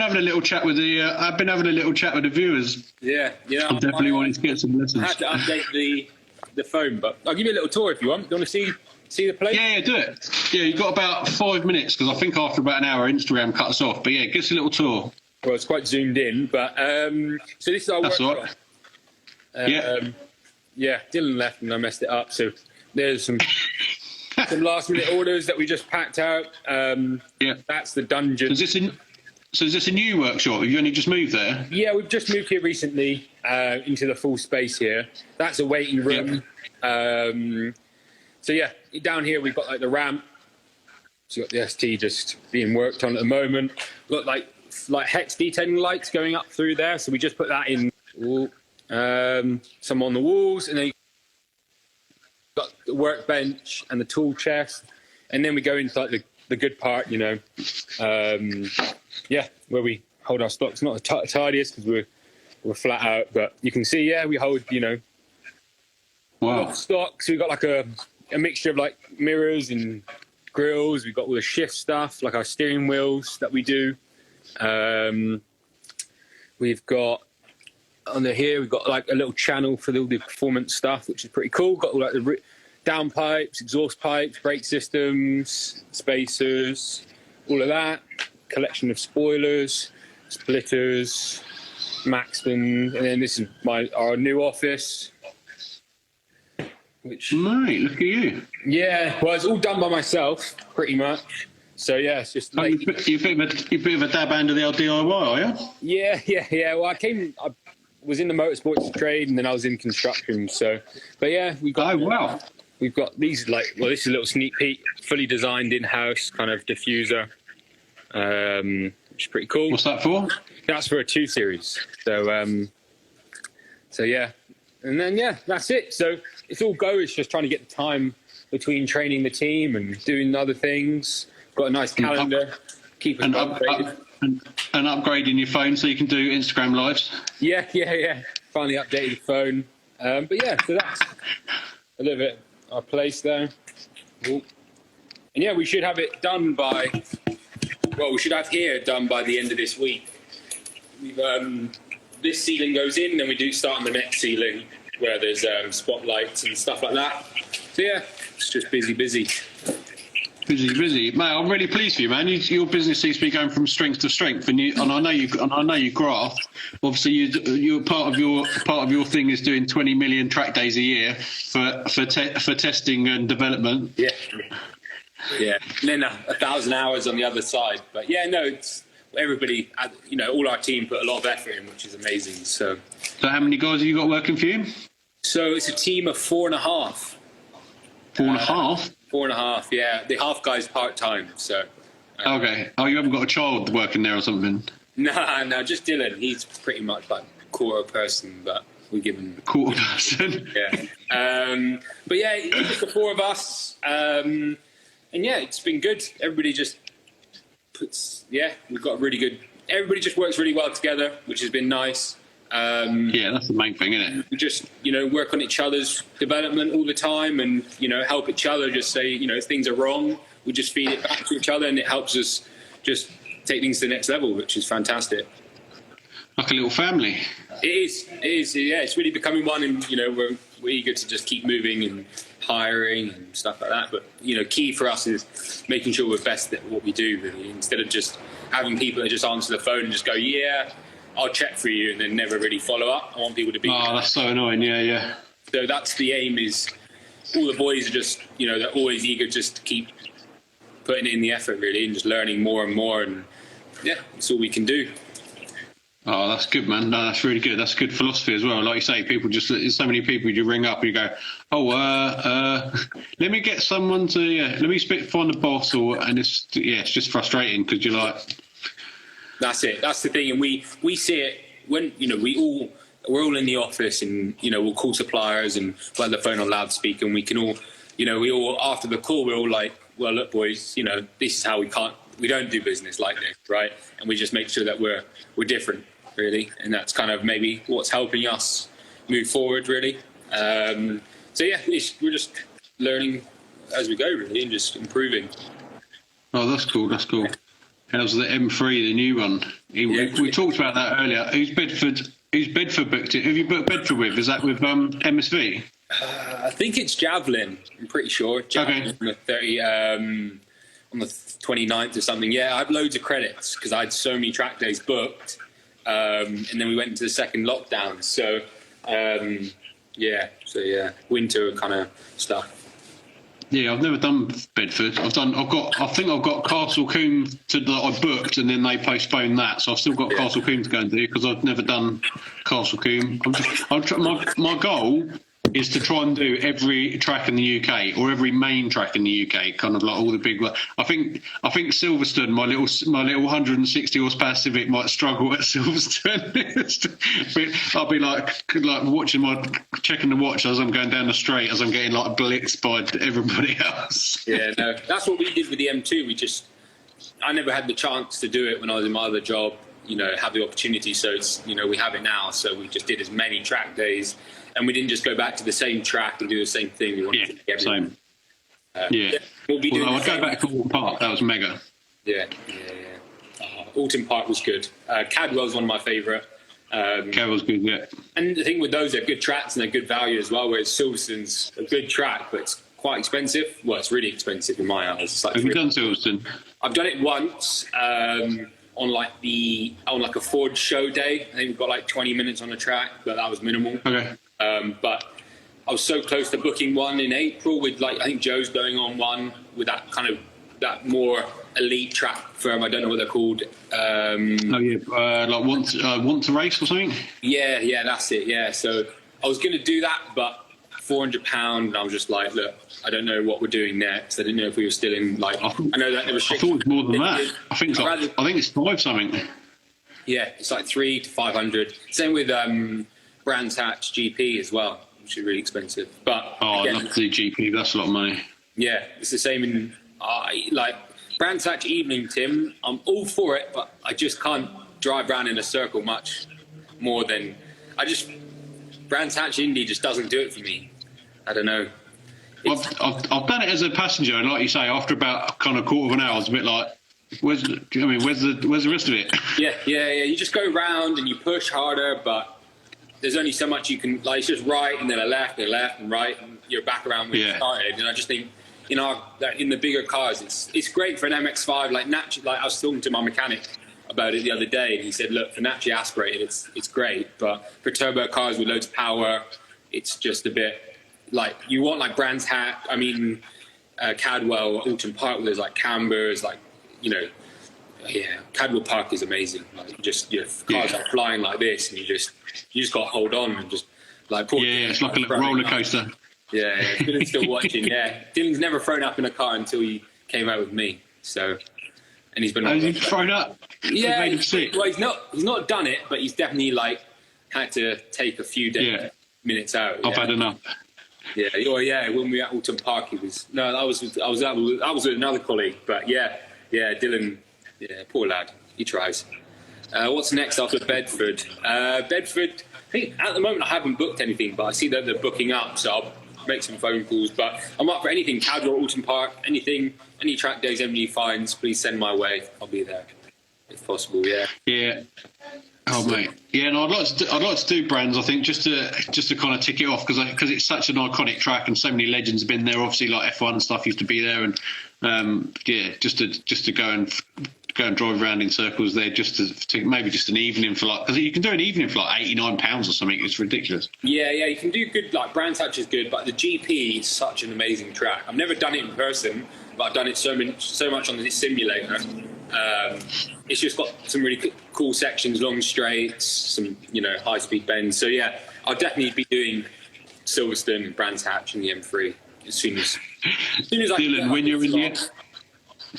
having a little chat with the viewers. Yeah, you know. I'm definitely wanting to get some I lessons. had to update the phone, but I'll give you a little tour if you want. Do you want to see the place? Yeah, do it. Yeah, you've got about 5 minutes because I think after about an hour, Instagram cuts off. But yeah, give us a little tour. Well, it's quite zoomed in, but so this is our That's workshop. all right. Yeah, Dylan left and I messed it up. So there's some last minute orders that we just packed out. Yeah. That's the dungeon. Is this a new workshop? Have you only just moved there? Yeah, we've just moved here recently into the full space here. That's a waiting room. So yeah, down here we've got like the ramp. So you've got the ST just being worked on at the moment. We've got like hex detailing lights going up through there. So we just put that in. Some on the walls, and then you've got the workbench and the tool chest, and then we go into like the good part, you know, where we hold our stocks. Not the tidiest because we're flat out, but you can see, we hold, you know, Wow. stocks. We've got like a mixture of like mirrors and grills. We've got all the shift stuff, like our steering wheels that we do. We've got under here, we've got like a little channel for all the performance stuff, which is pretty cool. Got all like the down pipes, exhaust pipes, brake systems, spacers, all of that. Collection of spoilers, splitters, Maxton, and then this is our new office. Which, Mate, look at you. yeah, well, it's all done by myself, pretty much. So yeah, it's just like, You're a bit of a dab hand of the old DIY, are you? yeah. Well, I was in the motorsports trade, and then I was in construction. So, but yeah, we've got these this is a little sneak peek, fully designed in-house kind of diffuser, which is pretty cool. What's that for? That's for a 2 Series. So yeah, and then that's it. So it's all go. It's just trying to get the time between training the team and doing other things. Got a nice calendar. Keep it updated. And upgrading your phone so you can do Instagram lives. Yeah. Finally updated the phone. But yeah, so that's a little bit our place there. Ooh. And yeah, we should have it done by. Well, we should have here done by the end of this week. We've this ceiling goes in, then we do start on the next ceiling where there's spotlights and stuff like that. So yeah, it's just busy. Busy, mate. I'm really pleased for you, man. Your business seems to be going from strength to strength, and I know you graft. Obviously, you're part of your thing is doing 20 million track days a year for testing and development. Yeah, and then 1,000 hours on the other side. But yeah, no, it's everybody. You know, all our team put a lot of effort in, which is amazing. So how many guys have you got working for you? So it's a team of 4.5. 4.5. 4.5, yeah. The half guy's part-time, so... Okay. Oh, you haven't got a child working there or something? No, just Dylan. He's pretty much like quarter person, but we give him... Quarter person? Yeah. But yeah, it's just the 4 of us. And yeah, it's been good. Everybody just puts... Yeah, we've got really good... Everybody just works really well together, which has been nice. Yeah, that's the main thing, isn't it? We just, work on each other's development all the time and, help each other. Just say, if things are wrong, we just feed it back to each other, and it helps us just take things to the next level, which is fantastic. Like a little family. It is. Yeah, it's really becoming one, and, we're eager to just keep moving and hiring and stuff like that. But, key for us is making sure we're best at what we do, really, instead of just having people that just answer the phone and just go, yeah, I'll check for you, and then never really follow up. I want people to be... Oh, that's so annoying, yeah. So that's the aim, is all the boys are just, they're always eager just to keep putting in the effort, really, and just learning more and more, and yeah, that's all we can do. Oh, that's good, man. No, that's really good. That's good philosophy as well. Like you say, people just, there's so many people you ring up and you go, oh, let me get someone to, let me find the boss, and it's just frustrating because you're like. That's it. That's the thing. And we see it when, we're all in the office and, we'll call suppliers and put the phone on loudspeaker and we can all, we all, after the call, we're all like, well, look, boys, this is how we don't do business like this, right? And we just make sure that we're different, really. And that's kind of maybe what's helping us move forward, really. So, yeah, we're just learning as we go, really, and just improving. Oh, that's cool. That's cool. How's the M3, the new one? We talked about that earlier. Who's Bedford booked it? Who have you booked Bedford with? Is that with MSV? I think it's Javelin. I'm pretty sure. Javelin on the 30, on the 29th or something. Yeah, I have loads of credits because I had so many track days booked, and then we went into the second lockdown. So, winter kind of stuff. Yeah, I've never done Bedford. I think I've got Castle Combe that I booked, and then they postponed that. So I've still got Castle Combe to go and do because I've never done Castle Combe. My goal is to try and do every track in the UK or every main track in the UK, kind of like all the big. I think Silverstone, my little 160 horsepower Civic might struggle at Silverstone. But I'll be like checking the watch as I'm going down the straight, as I'm getting like blitzed by everybody else. Yeah, no, that's what we did with the M2. I never had the chance to do it when I was in my other job. Have the opportunity. So it's we have it now. So we just did as many track days. And we didn't just go back to the same track and do the same thing. We wanted to get same. We'll be doing I'd go back to Alton Park. That was mega. Yeah. Alton Park was good. Cadwell's one of my favourite. Cadwell's good, yeah. And the thing with those, they're good tracks and they're good value as well, whereas Silverstone's a good track, but it's quite expensive. Well, it's really expensive in my eyes. It's like have you done Silverstone? I've done it once on like a Ford show day. I think we've got like 20 minutes on the track, but that was minimal. Okay. But I was so close to booking one in April with I think Joe's going on one with that more elite track firm. I don't know what they're called. Want to race or something? Yeah, that's it. Yeah, so I was going to do that, but £400, and I was just like, look, I don't know what we're doing next. I didn't know if we were still in I know that there was. I thought it was more than that. I think it's five something. Yeah, it's like 300 to 500. Same with Brands Hatch GP as well, which is really expensive. But I'd love to do GP. That's a lot of money. Yeah, it's the same in Brands Hatch Evening, Tim. I'm all for it, but I just can't drive around in a circle much more than Brands Hatch Indy just doesn't do it for me. I don't know. I've done it as a passenger, and like you say, after about kind of quarter of an hour, I was a bit like, where's the rest of it? Yeah. You just go round and you push harder, but there's only so much you can, it's just right and then a left and right, and you're back around where you started. And I just think, in the bigger cars, it's great for an MX-5. Naturally, I was talking to my mechanic about it the other day, and he said, look, for naturally aspirated, it's great, but for turbo cars with loads of power, it's just a bit you want Brands Hatch. I mean, Cadwell, Alton Park, where there's cambers, Cadwell Park is amazing. Your cars are flying like this, and you just got to hold on and just it's like a little roller coaster. Yeah, Dylan's still watching. Yeah, Dylan's never thrown up in a car until he came out with me. So, and he's been. Has he thrown up? Yeah, made him sick. Well, he's not done it, but he's definitely had to take a few minutes out. I've had enough. Yeah, when we were at Alton Park, I was with another colleague, but Dylan, poor lad, he tries. What's next after Bedford? Bedford, I think at the moment I haven't booked anything, but I see that they're booking up, so I'll make some phone calls. But I'm up for anything, Cadwell, Alton Park, anything, any track days anybody finds, please send my way. I'll be there if possible. Yeah. Oh mate, no, I'd like to do Brands. I think just to kind of tick it off because it's such an iconic track and so many legends have been there. Obviously, F1 stuff used to be there, and just to go and drive around in circles there, just to maybe just an evening for because you can do an evening for £89 or something. It's ridiculous. Yeah, you can do good. Brands Hatch is good, but the GP is such an amazing track. I've never done it in person, but I've done it so much on the simulator. It's just got some really cool sections, long straights, some, you know, high-speed bends. So yeah, I'll definitely be doing Silverstone and Brands Hatch in the M3 as soon as I Dylan, can. when you're in the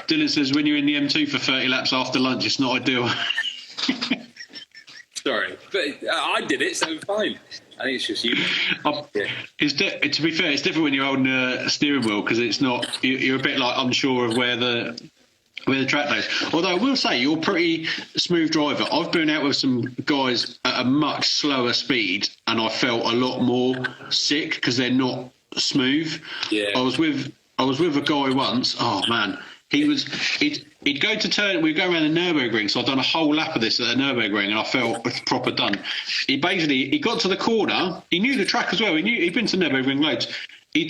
Dylan says when you're in the M2 for 30 laps after lunch, it's not ideal. Sorry, but I did it, so fine. I think it's just you. Yeah. To be fair, it's different when you're holding a steering wheel because it's not. You're a bit like unsure of where the track goes. Although I will say you're a pretty smooth driver. I've been out with some guys at a much slower speed, and I felt a lot more sick because they're not smooth. Yeah. I was with a guy once. Oh man. He'd go to turn. We'd go around the Nürburgring, so I'd done a whole lap of this at the Nürburgring, and I felt proper done. He got to the corner. He knew the track as well. He'd been to Nürburgring loads. He'd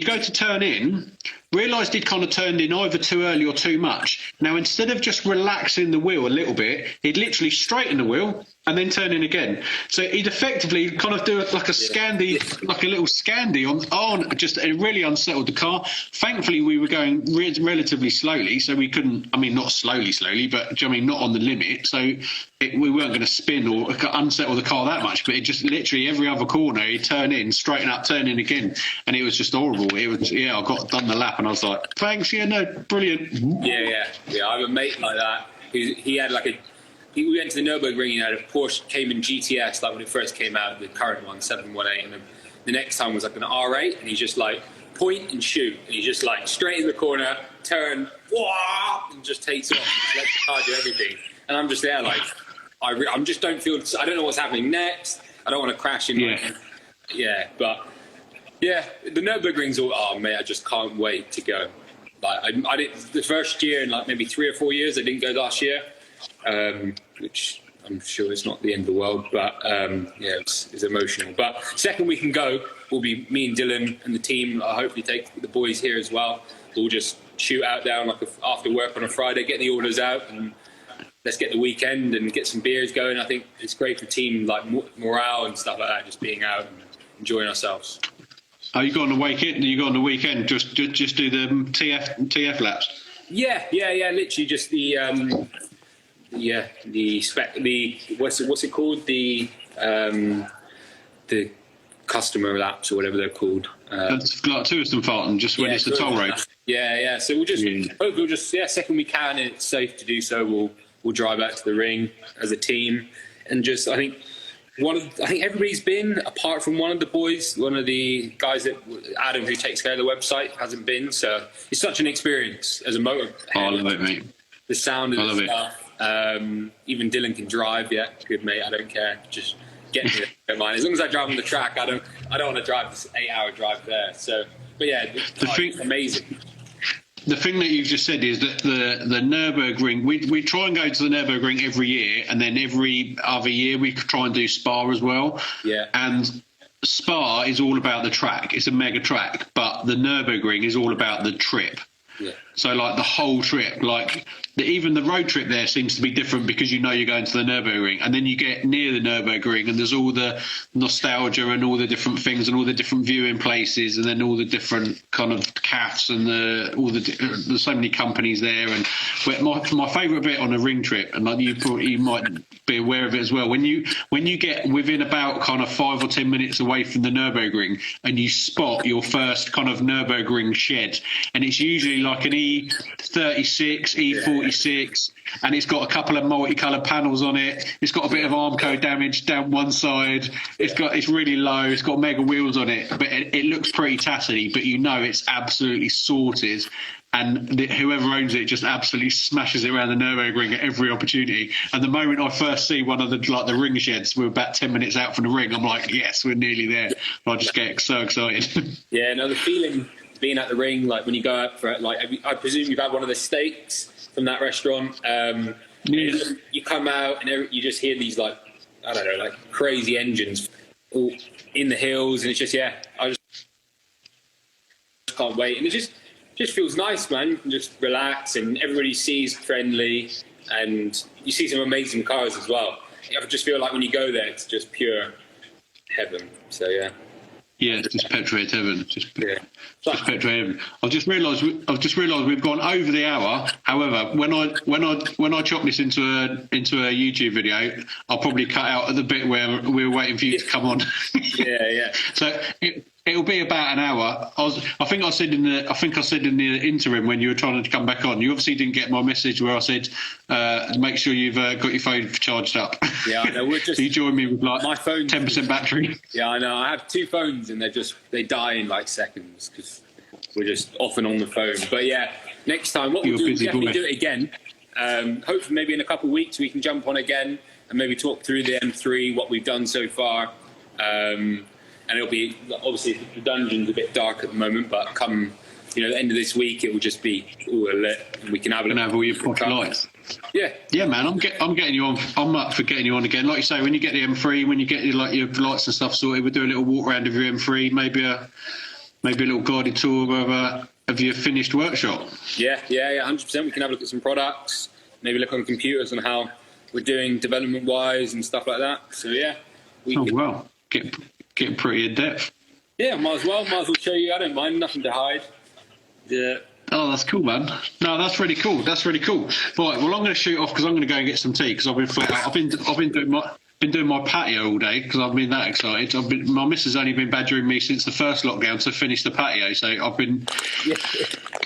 go to turn in, realised he'd kind of turned in either too early or too much. Now, instead of just relaxing the wheel a little bit, he'd literally straighten the wheel and then turn in again. So he'd effectively kind of do like a little Scandi on just it really unsettled the car. Thankfully, we were going relatively slowly, so we couldn't, I mean, not slowly, but I mean, not on the limit. So we weren't going to spin or unsettle the car that much, but it just literally every other corner, he'd turn in, straighten up, turn in again. And it was just horrible. It was, I got done the lap and I was like, thanks, brilliant. Yeah. I have a mate like that. He had we went to the Nürburgring, he had a Porsche Cayman GTS, like when it first came out, the current one, 718, and then the next time was like an R8, and he's just like, point and shoot, and he just like straight in the corner, turn, wah, and just takes off, and lets the car do everything. And I'm just there like, I don't know what's happening next, I don't want to crash in. But yeah, the Nürburgring's mate, I just can't wait to go. Like I did the first year in like maybe 3 or 4 years. I didn't go last year, which I'm sure it's not the end of the world, but it's emotional. But second we can go will be me and Dylan and the team. I'll hopefully take the boys here as well. We'll just shoot out down like after work on a Friday, get the orders out, and let's get the weekend and get some beers going. I think it's great for team like morale and stuff like that, just being out and enjoying ourselves. Oh, you got on the weekend? You got on the weekend? Just do the TF laps? Yeah. Literally just the what's it called? The customer laps or whatever they're called. It's like Touristenfahrten, just when it's the toll road. Yeah. So we'll just second we can, and it's safe to do so. We'll drive out to the ring as a team, and just I think everybody's been, apart from one of the boys, one of the guys that Adam, who takes care of the website, hasn't been. So it's such an experience as a motor. Oh, I love it, mate. The sound of the stuff. Even Dylan can drive. Yeah, good mate. I don't care. Just get me there. Don't mind. As long as I drive on the track, I don't want to drive this 8-hour drive there. So, but yeah, it's amazing. The thing that you've just said is that the Nürburgring, we try and go to the Nürburgring every year, and then every other year we try and do Spa as well. Yeah. And Spa is all about the track. It's a mega track, but the Nürburgring is all about the trip. Yeah. So like the whole trip, like even the road trip there seems to be different because you're going to the Nürburgring, and then you get near the Nürburgring and there's all the nostalgia and all the different things and all the different viewing places, and then all the different kind of cafes and there's so many companies there. And my favourite bit on a ring trip, and like you might be aware of it as well, when you get within about kind of 5 or 10 minutes away from the Nürburgring and you spot your first kind of Nürburgring shed, and it's usually like an E36, E46, and it's got a couple of multicoloured panels on it. It's got a bit of Armco damage down one side. It's really low. It's got mega wheels on it, but it looks pretty tatty. But it's absolutely sorted. And whoever owns it just absolutely smashes it around the Nürburgring at every opportunity. And the moment I first see one of the ring sheds, we're about 10 minutes out from the ring. I'm like, yes, we're nearly there. I just get so excited. Yeah, no, the feeling being at the ring, like when you go out for it, like I presume you've had one of the steaks from that restaurant. You come out and you just hear these like, I don't know, like crazy engines all in the hills, and it's just I just can't wait, and it just feels nice, man. You can just relax, and everybody sees friendly, and you see some amazing cars as well. I just feel like when you go there, it's just pure heaven. So yeah. Yeah, it's just petrol heaven. Just petrol heaven. I've just realised we've gone over the hour. However, when I chop this into a YouTube video, I'll probably cut out at the bit where we were waiting for you to come on. Yeah. So it'll be about an hour. I think I said in the interim when you were trying to come back on, you obviously didn't get my message where I said make sure you've got your phone charged up. Yeah, I know. So you joined me with like my phone 10% battery. Yeah, I know. I have 2 phones and they die in like seconds because we're just off and on the phone. But yeah, next time what we'll do, we'll definitely do it again. Hopefully maybe in a couple of weeks we can jump on again and maybe talk through the M3, what we've done so far. And it'll be, obviously the dungeon's a bit dark at the moment, but come, the end of this week, it will just be all lit and we can have all your pocket lights. Yeah, man. I'm getting you on. I'm up for getting you on again. Like you say, when you get the M3, when you get your lights and stuff sorted, we'll do a little walk around of your M3, maybe a little guided tour of your finished workshop. Yeah, 100%. We can have a look at some products, maybe look on computers and how we're doing development wise and stuff like that. So yeah, well, getting pretty in depth. Yeah, might as well show you. I don't mind, nothing to hide. Yeah. Oh, that's cool, man. No, that's really cool. Right, well, I'm going to shoot off because I'm going to go and get some tea because I've been flat out. I've been doing my patio all day because I've been that excited. My missus has only been badgering me since the first lockdown to finish the patio, so I've been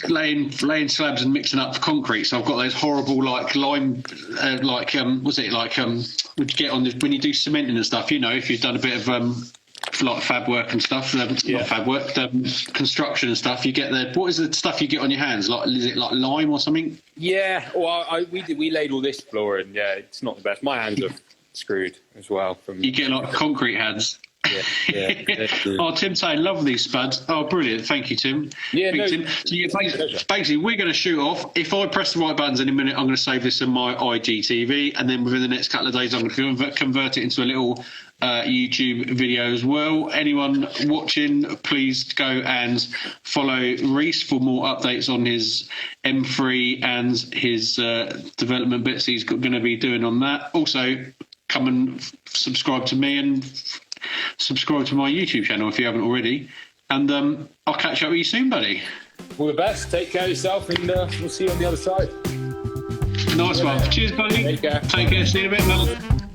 laying slabs and mixing up concrete. So I've got those horrible lime, would you get on when you do cementing and stuff? If you've done a bit of fab work and stuff, not fab work, construction and stuff. You get what is the stuff you get on your hands? Is it like lime or something? Yeah. Well, we laid all this floor, and yeah, it's not the best. My hands are screwed as well. You get like concrete hands. Yeah. Oh, Tim's saying, love these spuds. Oh, brilliant. Thank you, Tim. Yeah, Tim. So basically, we're going to shoot off. If I press the right buttons in a minute, I'm going to save this on my IGTV, and then within the next couple of days, I'm going to convert it into a little YouTube video as well. Anyone watching, please go and follow Rhys for more updates on his M3 and his development bits he's going to be doing on that. Also, come and subscribe to me and subscribe to my YouTube channel if you haven't already. And I'll catch up with you soon, buddy. All the best. Take care of yourself, and we'll see you on the other side. Nice one. Cheers, buddy. Take care. See you in a bit, man.